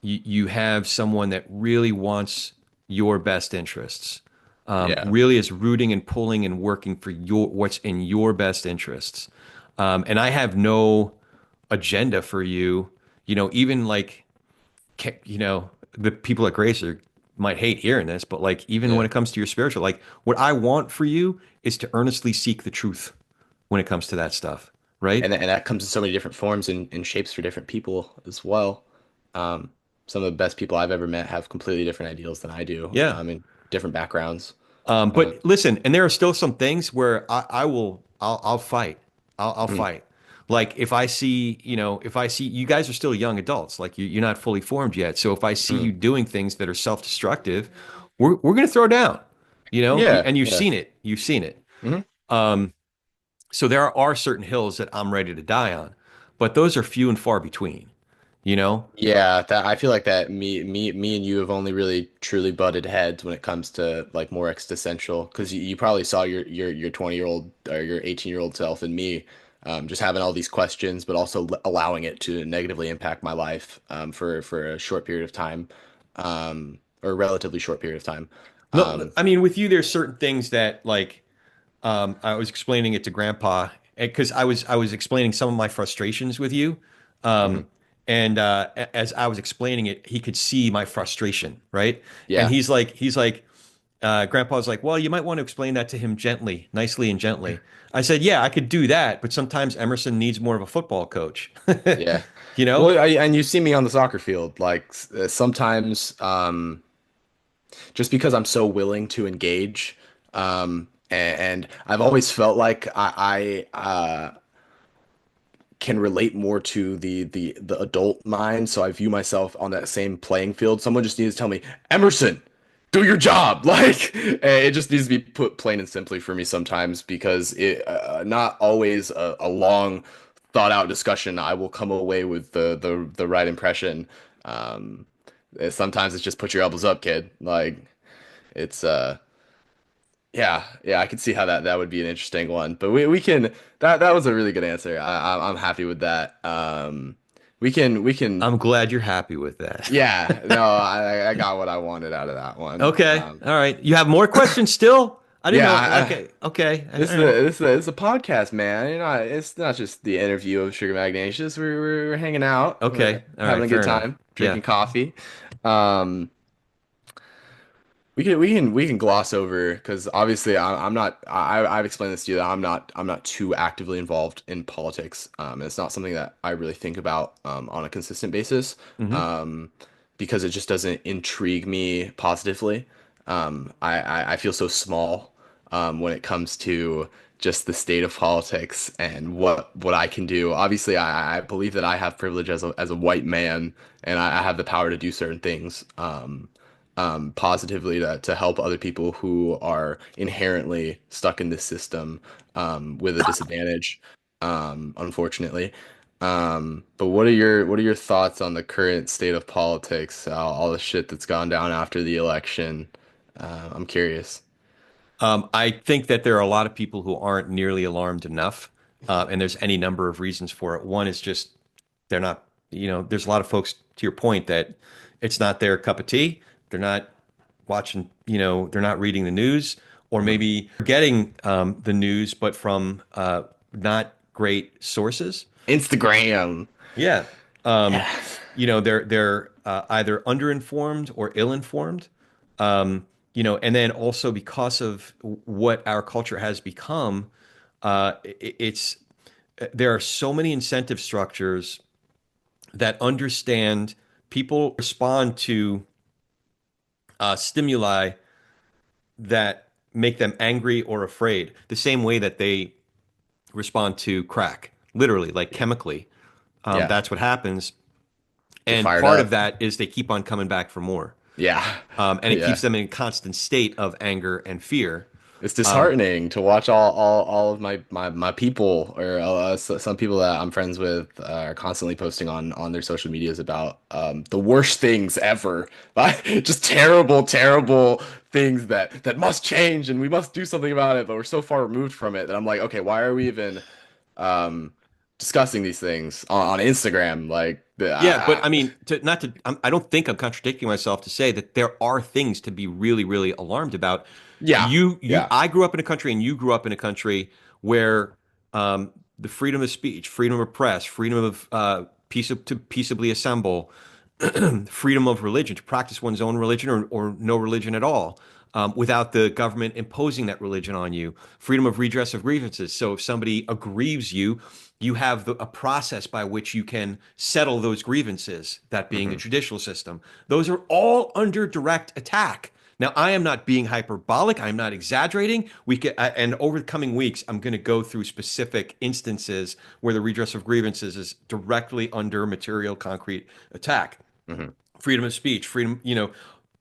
you have someone that really wants your best interests, Yeah. really is rooting and pulling and working for what's in your best interests. And I have no agenda for you, even like, the people at Grace might hate hearing this, but like, even when Yeah. it comes to your spiritual, like, what I want for you is to earnestly seek the truth when it comes to that stuff, right? And that comes in so many different forms and shapes for different people as well. Um, some of the best people I've ever met have completely different ideals than I do, Yeah. in different backgrounds. Um, But listen, and there are still some things where I'll fight. I'll mm, fight. Like if I see you guys are still young adults, like you're not fully formed yet. So if I see mm. you doing things that are self-destructive, we're gonna throw down, Yeah, and you've yeah. seen it. You've seen it. Hmm. So there are certain hills that I'm ready to die on, but those are few and far between, you know? Yeah, that I feel like that me and you have only really truly butted heads when it comes to like more existential because you probably saw your 20-year-old or your 18-year-old self in me just having all these questions but also allowing it to negatively impact my life for a short period of time or a relatively short period of time. No, Um, I mean, with you, there's certain things that like I was explaining it to Grandpa because I was explaining some of my frustrations with you, mhm, And as I was explaining it, he could see my frustration, right? And Yeah. he's like, Grandpa's like, well, you might want to explain that to him gently, nicely and gently. I said, yeah, I could do that, but sometimes Emerson needs more of a football coach, Yeah. you know? Well, and you see me on the soccer field, like sometimes, just because I'm so willing to engage, and I've always felt like I can relate more to the adult mind, so I view myself on that same playing field. Someone just needs to tell me, Emerson, do your job. Like it just needs to be put plain and simply for me sometimes because it not always a long thought out discussion. I will come away with the right impression. Um, Sometimes it's just put your elbows up, kid. Like it's yeah, yeah, I can see how that would be an interesting one. But we can that was a really good answer. I'm happy with that. We can I'm glad you're happy with that. yeah, no, I got what I wanted out of that one. Okay. All right. You have more questions still? I didn't Yeah, know. Okay. Okay. All this is right. this is a podcast, man. It's not just the interview of Sugar Magnacious. We're hanging out, we're Okay. All having right. a good Fair enough. time, Yeah. drinking coffee. Um, we can gloss over because obviously I'm not I've explained this to you that I'm not too actively involved in politics. It's not something that I really think about on a consistent basis Hmm. um, because it just doesn't intrigue me positively. I feel so small when it comes to just the state of politics and what I can do. Obviously, I believe that I have privilege as a white man and I have the power to do certain things. Positively to help other people who are inherently stuck in this system with a disadvantage, unfortunately. But what are your thoughts on the current state of politics, all the shit that's gone down after the election? I'm curious. I think that there are a lot of people who aren't nearly alarmed enough, and there's any number of reasons for it. One is just they're not, there's a lot of folks, to your point, that it's not their cup of tea. They're not watching, they're not reading the news, or Mhm. maybe getting the news, but from not great sources. Instagram. Yeah. Um, Yes. they're either underinformed or ill-informed. And then also because of what our culture has become, it's there are so many incentive structures that understand people respond to stimuli that make them angry or afraid, the same way that they respond to crack, literally, like chemically. Yeah. That's what happens. Get And fired part of up. that is they keep on coming back for more. Yeah. And it keeps Yeah. them in a constant state of anger and fear. It's disheartening to watch all of my people or some people that I'm friends with are constantly posting on their social medias about the worst things ever, like just terrible things that must change and we must do something about it, but we're so far removed from it that I'm like, okay, why are we even um, discussing these things on Instagram? Like, Yeah, but I mean, not to, I don't think I'm contradicting myself to say that there are things to be really, really alarmed about. yeah, yeah, I grew up in a country, and you grew up in a country where the freedom of speech, freedom of press, freedom of to peaceably assemble, freedom of religion, to practice one's own religion or no religion at all, without the government imposing that religion on you, freedom of redress of grievances. So if somebody aggrieves you, you have a process by which you can settle those grievances, that being a hmm judicial system. Those are all under direct attack. Now, I am not being hyperbolic. I'm not exaggerating. And over the coming weeks, I'm going to go through specific instances where the redress of grievances is directly under material, concrete attack. hmm Freedom of speech, freedom,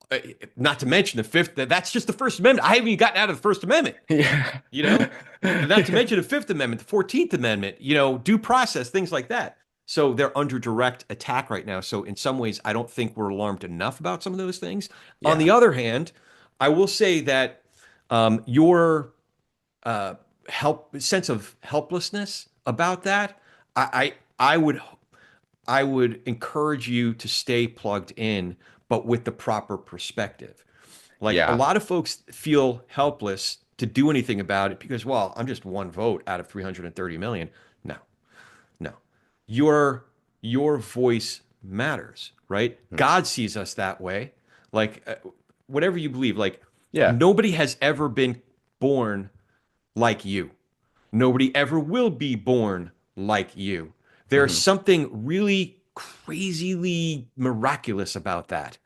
uh, not to mention the fifth. That's just the First Amendment. I haven't even gotten out of the First Amendment. yeah. You know, not to mention the Fifth Amendment, the 14th Amendment, due process, things like that. So they're under direct attack right now. So in some ways, I don't think we're alarmed enough about some of those things. On Yeah. the other hand, I will say that your sense of helplessness about that, I would encourage you to stay plugged in, but with the proper perspective. Like a Yeah. lot of folks feel helpless to do anything about it because, well, I'm just one vote out of 330 million. No, no. You're your voice matters, right? God sees us that way. Like, whatever you believe, like, Yeah. nobody has ever been born like you. Nobody ever will be born like you. There's Hmm. something really crazily miraculous about that.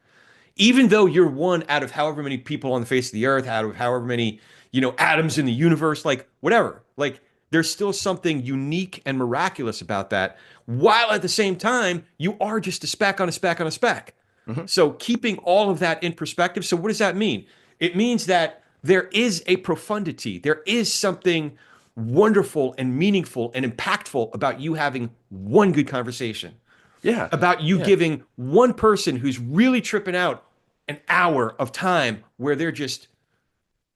Even though you're one out of however many people on the face of the earth, out of however many, atoms in the universe, like whatever, like there's still something unique and miraculous about that. While at the same time, you are just a speck on a speck on a speck. Hmm. So keeping all of that in perspective. So what does that mean? It means that there is a profundity. There is something wonderful and meaningful and impactful about you having one good conversation, Yeah. about you Yeah. giving one person who's really tripping out an hour of time where they're just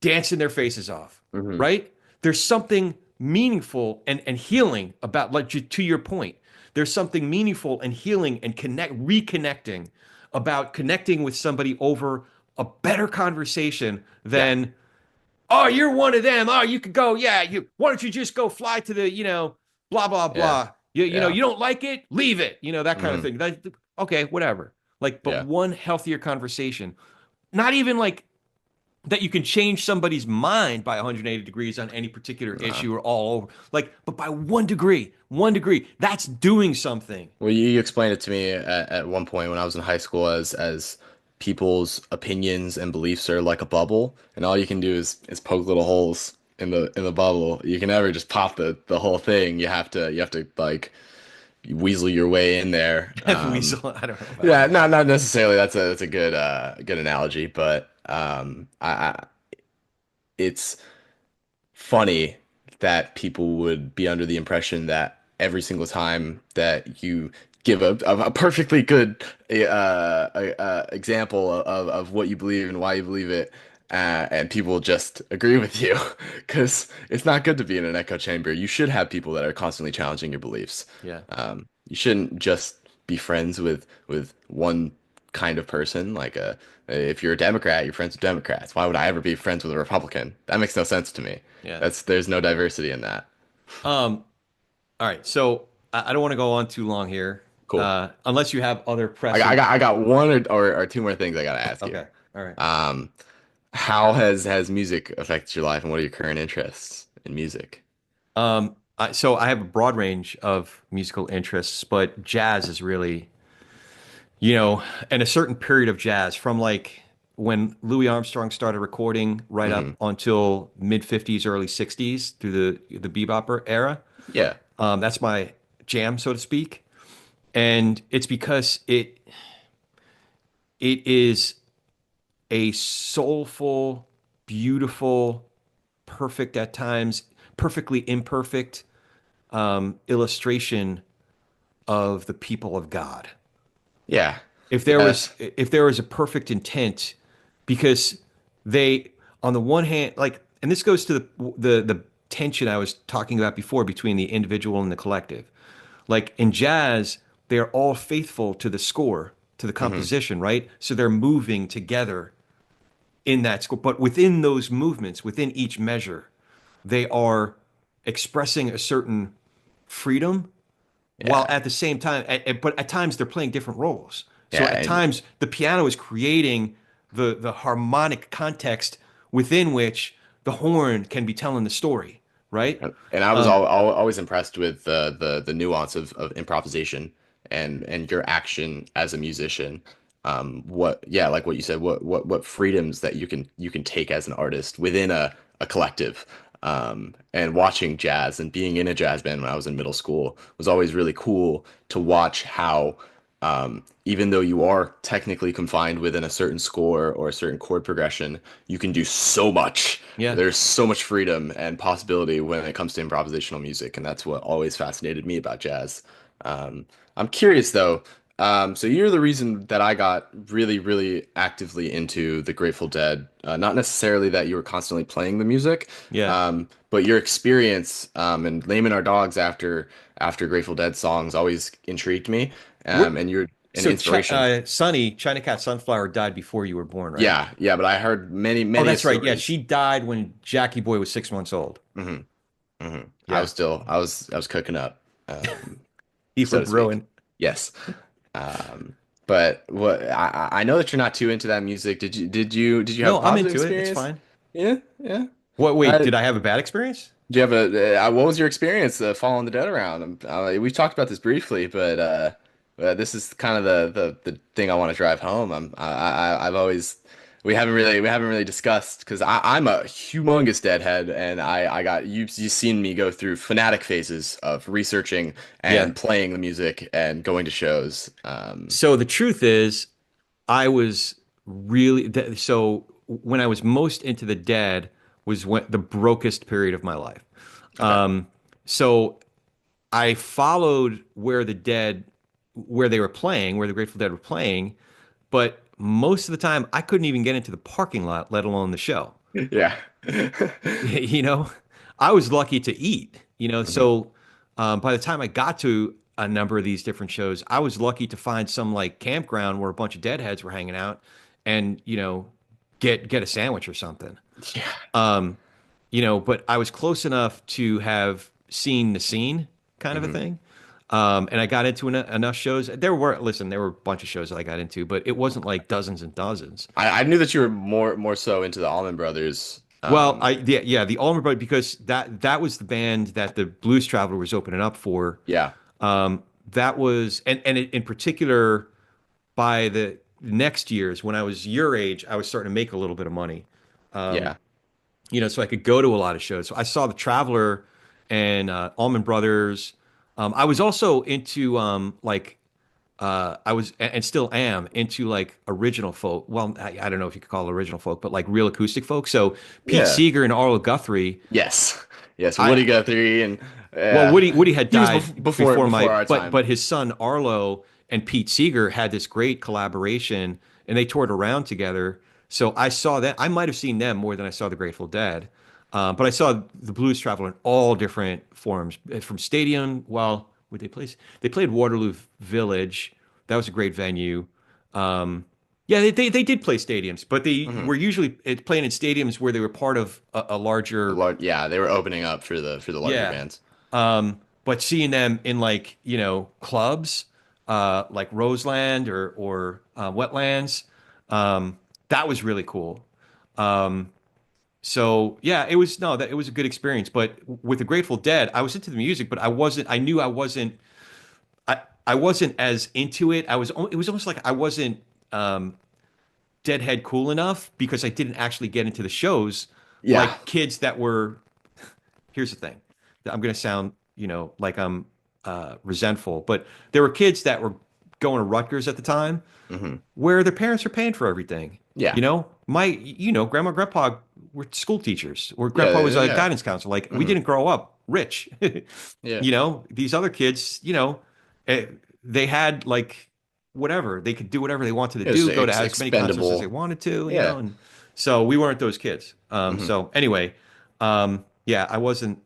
dancing their faces off, Hmm. right? There's something meaningful and healing about, like, to your point, there's something meaningful and healing and reconnecting about connecting with somebody over a better conversation Yeah. than, oh, you're one of them. Oh, you could go. Yeah. Why don't you just go fly to the, blah, blah, Yeah. blah. You Yeah. don't like it? Leave it. That kind of Hmm. thing. Okay, whatever. Like, but Yeah. one healthier conversation, not even like that you can change somebody's mind by 180 degrees on any particular Nah. issue or all over. Like, but by 1 degree, that's doing something. Well, you explained it to me at one point when I was in high school as people's opinions and beliefs are like a bubble, and all you can do is poke little holes in the bubble. You can never just pop the whole thing. You have to like weasel your way in there. Weasel, I don't know about Yeah, weasel. not necessarily. That's a good analogy, but it's funny that people would be under the impression that every single time that you give a perfectly good example of what you believe and why you believe it, and people just agree with you, because it's not good to be in an echo chamber. You should have people that are constantly challenging your beliefs. Yeah. You shouldn't just be friends with one kind of person. Like if you're a Democrat, you're friends with Democrats. Why would I ever be friends with a Republican? That makes no sense to me. Yeah. There's no diversity in that. Um, all right. So I don't want to go on too long here, Cool. unless you have other I pressing. got I got one or two more things I gotta ask you. Okay. All right. Um, how has music affected your life, and what are your current interests in music? So I have a broad range of musical interests, but jazz is really, and a certain period of jazz from like when Louis Armstrong started recording right up Hmm. until mid 50s, early 60s through the bebop era. Yeah. That's my jam, so to speak. And it's because it is a soulful, beautiful, perfect at times, perfectly imperfect illustration of the people of God. Yeah. If there was Yes. if there was a perfect intent, because they, on the one hand, like, and this goes to the tension I was talking about before between the individual and the collective. Like in jazz, they're all faithful to the score, to the Hmm. composition, right? So they're moving together in that score, but within those movements, within each measure, they are expressing a certain freedom while Yeah. at the same time, but at times they're playing different roles. So Yeah. at times the piano is creating the harmonic context within which the horn can be telling the story, right? And I was always impressed with the nuance of improvisation and your action as a musician. Yeah, like what you said, what freedoms that you can take as an artist within a collective. And watching jazz and being in a jazz band when I was in middle school was always really cool to watch how even though you are technically confined within a certain score or a certain chord progression, you can do so much. Yeah. There's so much freedom and possibility when it comes to improvisational music, and that's what always fascinated me about jazz. I'm curious though. So you're the reason that I got really, really actively into the Grateful Dead. Not necessarily that you were constantly playing the music, Yeah. but your experience and naming our dogs after Grateful Dead songs always intrigued me. We're, And you're an so inspiration. Sunny, China Cat Sunflower died before you were born, right? Yeah, yeah, but I heard many, Oh, many that's right. Yeah, stories. she died when Jackie Boy was 6 months old. Hmm. Hmm. I Yeah. was still, I was cooking up, You so were to speak. brewing. Yes. Um, but what I know that you're not too into that music. Did you have a No, I'm positive into it. It's experience? fine. Yeah, yeah. What, wait, Uh, did I have a bad experience? do you have what was your experience following the dead around? We've talked about this briefly, but this is kind of the thing I want to drive home. I've always we haven't really discussed because I'm a humongous Deadhead, and I got you've seen me go through fanatic phases of researching Yeah. and playing the music and going to shows. So the truth is, I was so when I was most into the Dead was when the brokest period of my life. Okay. Um, so I followed where they were playing, where the Grateful Dead were playing, but most of the time I couldn't even get into the parking lot, let alone the show. Yeah. You know, I was lucky to eat, Mhm. so by the time I got to a number of these different shows, I was lucky to find some like campground where a bunch of deadheads were hanging out and, get a sandwich or something. Yeah. Um, but I was close enough to have seen the scene kind of a Mhm. thing. And I got into enough shows. There were a bunch of shows that I got into, but it wasn't like dozens and dozens. I knew that you were more so into the Allman Brothers. Well, the Allman Brothers, because that was the band that the Blues Traveler was opening up for. Yeah. That was in particular by the next years when I was your age, I was starting to make a little bit of money. Yeah. So I could go to a lot of shows. So I saw the Traveler and Allman Brothers. I was also into I was and still am into like original folk. Well, I don't know if you could call it original folk, but like real acoustic folk. So Pete Yeah. Seeger and Arlo Guthrie. Yes. Yes. I Woody Guthrie and Well, yeah. Woody had He was died before our time. but his son Arlo and Pete Seeger had this great collaboration, and they toured around together. So I saw that. I might have seen them more than I saw the Grateful Dead, but I saw the Blues Traveler in all different forms, from stadium. Well, would they play? They played Waterloo Village. That was a great venue. Um, yeah, they did play stadiums, but they Hmm. were usually playing in stadiums where they were part of a larger. Yeah, they were opening up for the larger Yeah. bands. But seeing them in like, clubs, like Roseland or Wetlands, that was really cool. Um, so yeah, it was no, that it was a good experience. But with the Grateful Dead, I was into the music, but I knew I wasn't as into it. It was almost like I wasn't um, Deadhead cool enough because I didn't actually get into the shows Yeah. like kids that were. Here's the thing. I'm going to sound, like I'm resentful, but there were kids that were going to Rutgers at the time Hmm. where their parents were paying for everything. Yeah. Grandma, grandpa were school teachers, or grandpa Yeah. was a Yeah. guidance counselor. Like we Hmm. didn't grow up rich. Yeah. These other kids, eh, they had like whatever they could do, whatever they wanted to It was do, go to as many concerts as they expendable. wanted to, Yeah. and so we weren't those kids. Hmm. So anyway, yeah, I wasn't.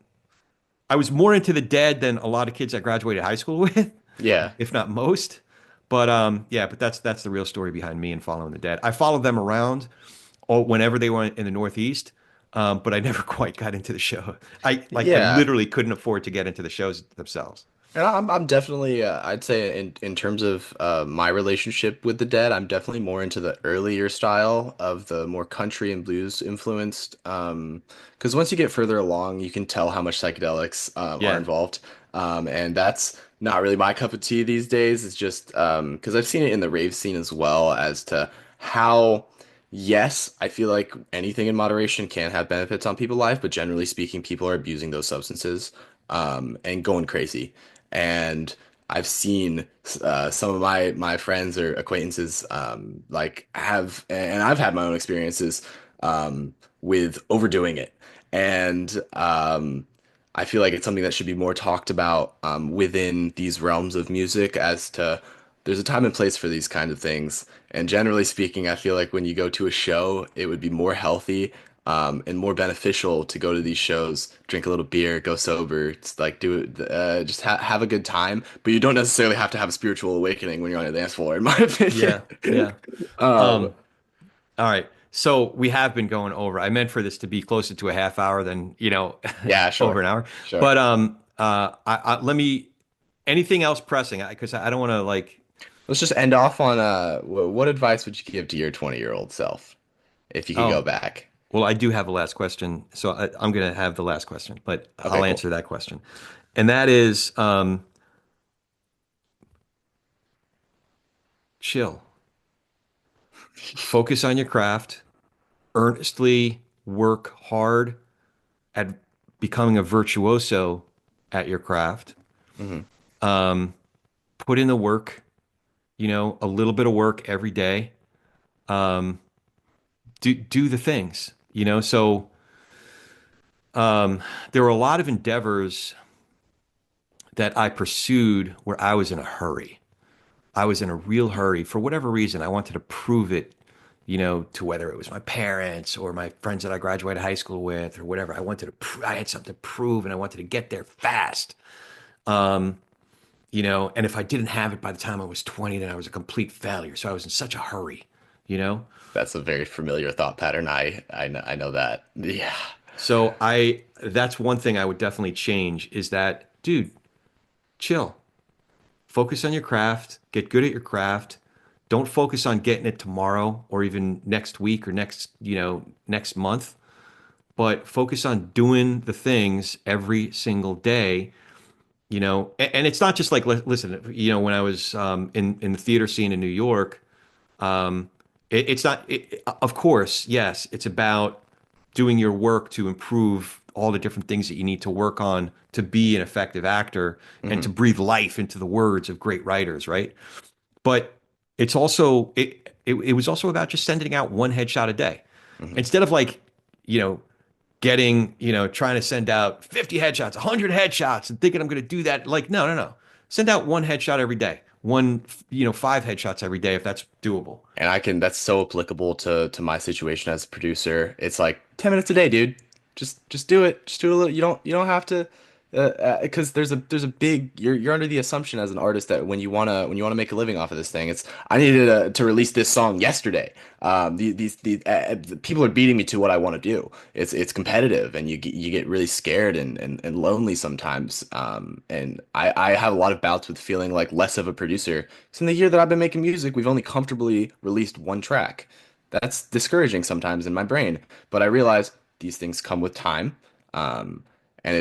I was more into the Dead than a lot of kids I graduated high school with, Yeah. if not most. But yeah, but that's the real story behind me and following the Dead. I followed them around whenever they were in the Northeast, but I never quite got into the show. I Yeah. literally couldn't afford to get into the shows themselves. And I'm definitely I'd say in terms of my relationship with the Dead, I'm definitely more into the earlier style of the more country and blues influenced. Because once you get further along, you can tell how much psychedelics are Yeah, involved. And that's not really my cup of tea these days. It's just because I've seen it in the rave scene as well as to how. Yes, I feel like anything in moderation can have benefits on people's life, but generally speaking, people are abusing those substances and going crazy. And I've seen some of my friends or acquaintances like have, and I've had my own experiences with overdoing it. And I feel like it's something that should be more talked about within these realms of music as to there's a time and place for these kind of things. And generally speaking, I feel like when you go to a show, it would be more healthy and more beneficial to go to these shows, drink a little beer, go sober, it's like do it, just have a good time. But you don't necessarily have to have a spiritual awakening when you're on a dance floor, in my opinion. yeah, yeah. Um, Um, all right. So we have been going over. I meant for this to be closer to a half hour than, yeah, over sure, an hour. sure. But let me anything else pressing? Because I don't want to like. Let's just end off on what advice would you give to your 20-year-old self if you could go Oh, back? well, I do have a last question, so I'm going to have the last question, but Okay, I'll cool. answer that question, and that is, chill, focus on your craft, earnestly work hard at becoming a virtuoso at your craft. Hmm. Put in the work, a little bit of work every day. Um, do the things, So there were a lot of endeavors that I pursued where I was in a hurry. I was in a real hurry for whatever reason. I wanted to prove it, to whether it was my parents or my friends that I graduated high school with or whatever. I wanted to, I had something to prove and I wanted to get there fast. And if I didn't have it by the time I was 20, then I was a complete failure. So I was in such a hurry, you know? That's a very familiar thought pattern. I know that. Yeah. So that's one thing I would definitely change is that, dude, chill. Focus on your craft, get good at your craft. Don't focus on getting it tomorrow or even next week or next month, but focus on doing the things every single day, and it's not just like, listen, when I was in the theater scene in New York, it's not, of course, yes, it's about doing your work to improve all the different things that you need to work on to be an effective actor and to Hmm. breathe life into the words of great writers, right? But it's also it was also about just sending out one headshot a day Hmm. instead of like you know getting trying to send out 50 headshots, 100 headshots, and thinking I'm going to do that. Like, no, no, no. Send out one headshot every day. One, five headshots every day if that's doable. And that's so applicable to my situation as a producer. It's like 10 minutes a day, dude. Just do it. Just do a little. You don't have to because there's a big you're under the assumption as an artist that when you wanna make a living off of this thing, it's I needed to release this song yesterday. The people are beating me to what I want to do. It's competitive, and you get really scared and lonely sometimes. And I have a lot of bouts with feeling like less of a producer. So in the year that I've been making music, we've only comfortably released one track. That's discouraging sometimes in my brain, but I realize these things come with time, um, and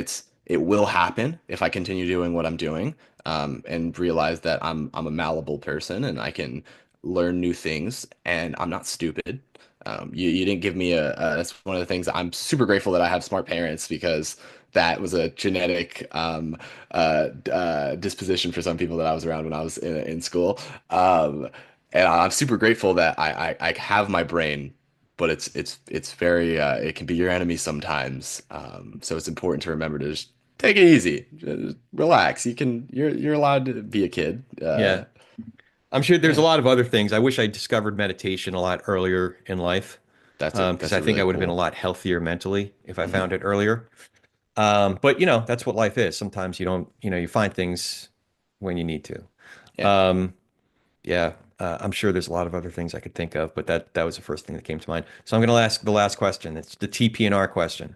it will happen if I continue doing what I'm doing, and realize that I'm a malleable person and I can learn new things, and I'm not stupid. You didn't give me that's one of the things I'm super grateful that I have smart parents because that was a genetic disposition for some people that I was around when I was in school. And I'm super grateful that I have my brain, but it's very it can be your enemy sometimes. So it's important to remember to just take it easy, just relax. You're allowed to be a kid. Yeah. I'm sure there's a Yeah, lot of other things. I wish I discovered meditation a lot earlier in life, because that's I a think really I would have been a cool. lot healthier mentally if I Hmm. found it earlier. But that's what life is. Sometimes you don't, you find things when you need to. Yeah, Um, yeah, I'm sure there's a lot of other things I could think of, but that was the first thing that came to mind. So I'm going to ask the last question. It's the TP&R question.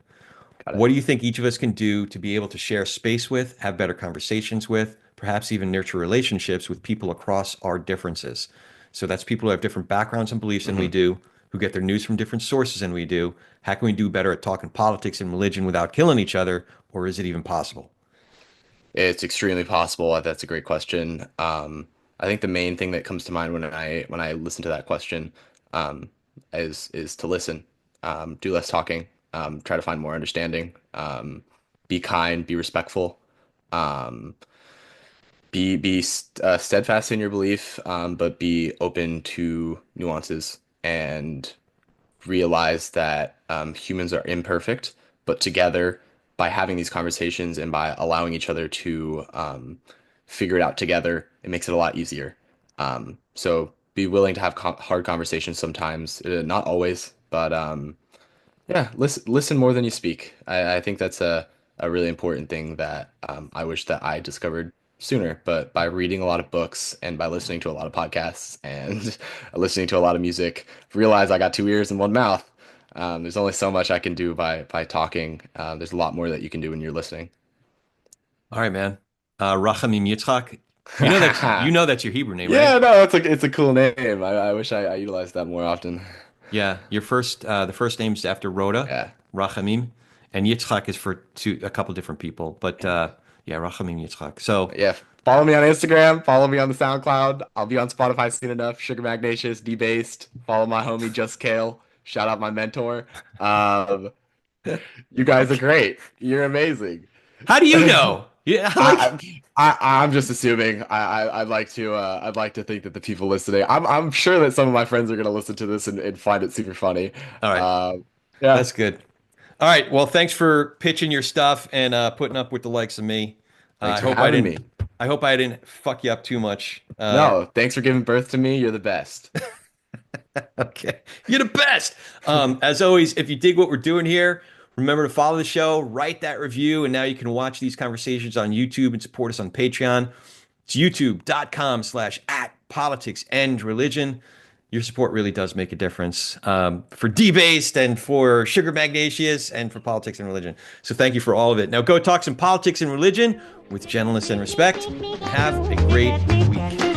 got it. What do you think each of us can do to be able to share space with, have better conversations with, perhaps even nurture relationships with people across our differences? So that's people who have different backgrounds and beliefs than we Hmm. do, who get their news from different sources than we do. How can we do better at talking politics and religion without killing each other, or is it even possible? It's extremely possible. That's a great question. I think the main thing that comes to mind when I listen to that question, um, is to listen, do less talking, try to find more understanding, be kind, be respectful, um, be steadfast in your belief, but be open to nuances and realize that humans are imperfect, but together, by having these conversations and by allowing each other to figure it out together, it makes it a lot easier. So be willing to have hard conversations sometimes, not always, but yeah, listen more than you speak. I think that's a really important thing that I wish that I discovered sooner. But by reading a lot of books and by listening to a lot of podcasts and listening to a lot of music, realize I got two ears and one mouth. There's only so much I can do by talking. There's a lot more that you can do when you're listening. All right, man. Rachamim Yitzchak. You know that's your Hebrew name, right? Yeah, no, it's a cool name. I wish I utilized that more often. Yeah, the first name's after Rhoda, Yeah. Rachamim, and Yitzchak is for a couple different people, but yeah, Rachamim Yitzchak. So Yeah. Follow me on Instagram. Follow me on the SoundCloud. I'll be on Spotify soon enough. Sugar Magnatius, Debased. Follow my homie Just Kale. Shout out my mentor. Um, you guys are okay, great. You're amazing. how do you know? Yeah, like I, I'm just assuming. I'd like to think that the people listening. I'm sure that some of my friends are gonna listen to this and find it super funny. all right, Uh, yeah. that's good. All right, well, thanks for pitching your stuff and putting up with the likes of me. Thanks I for hope I having didn't. me. I hope I didn't fuck you up too much. No, thanks for giving birth to me. You're the best. Okay. You're the best. As always, if you dig what we're doing here, remember to follow the show, write that review, and now you can watch these conversations on YouTube and support us on Patreon. It's youtube.com/at politics and religion. Your support really does make a difference for Debased and for Sugar Magnatius and for politics and religion. So thank you for all of it. Now go talk some politics and religion with gentleness and respect. Have a great week.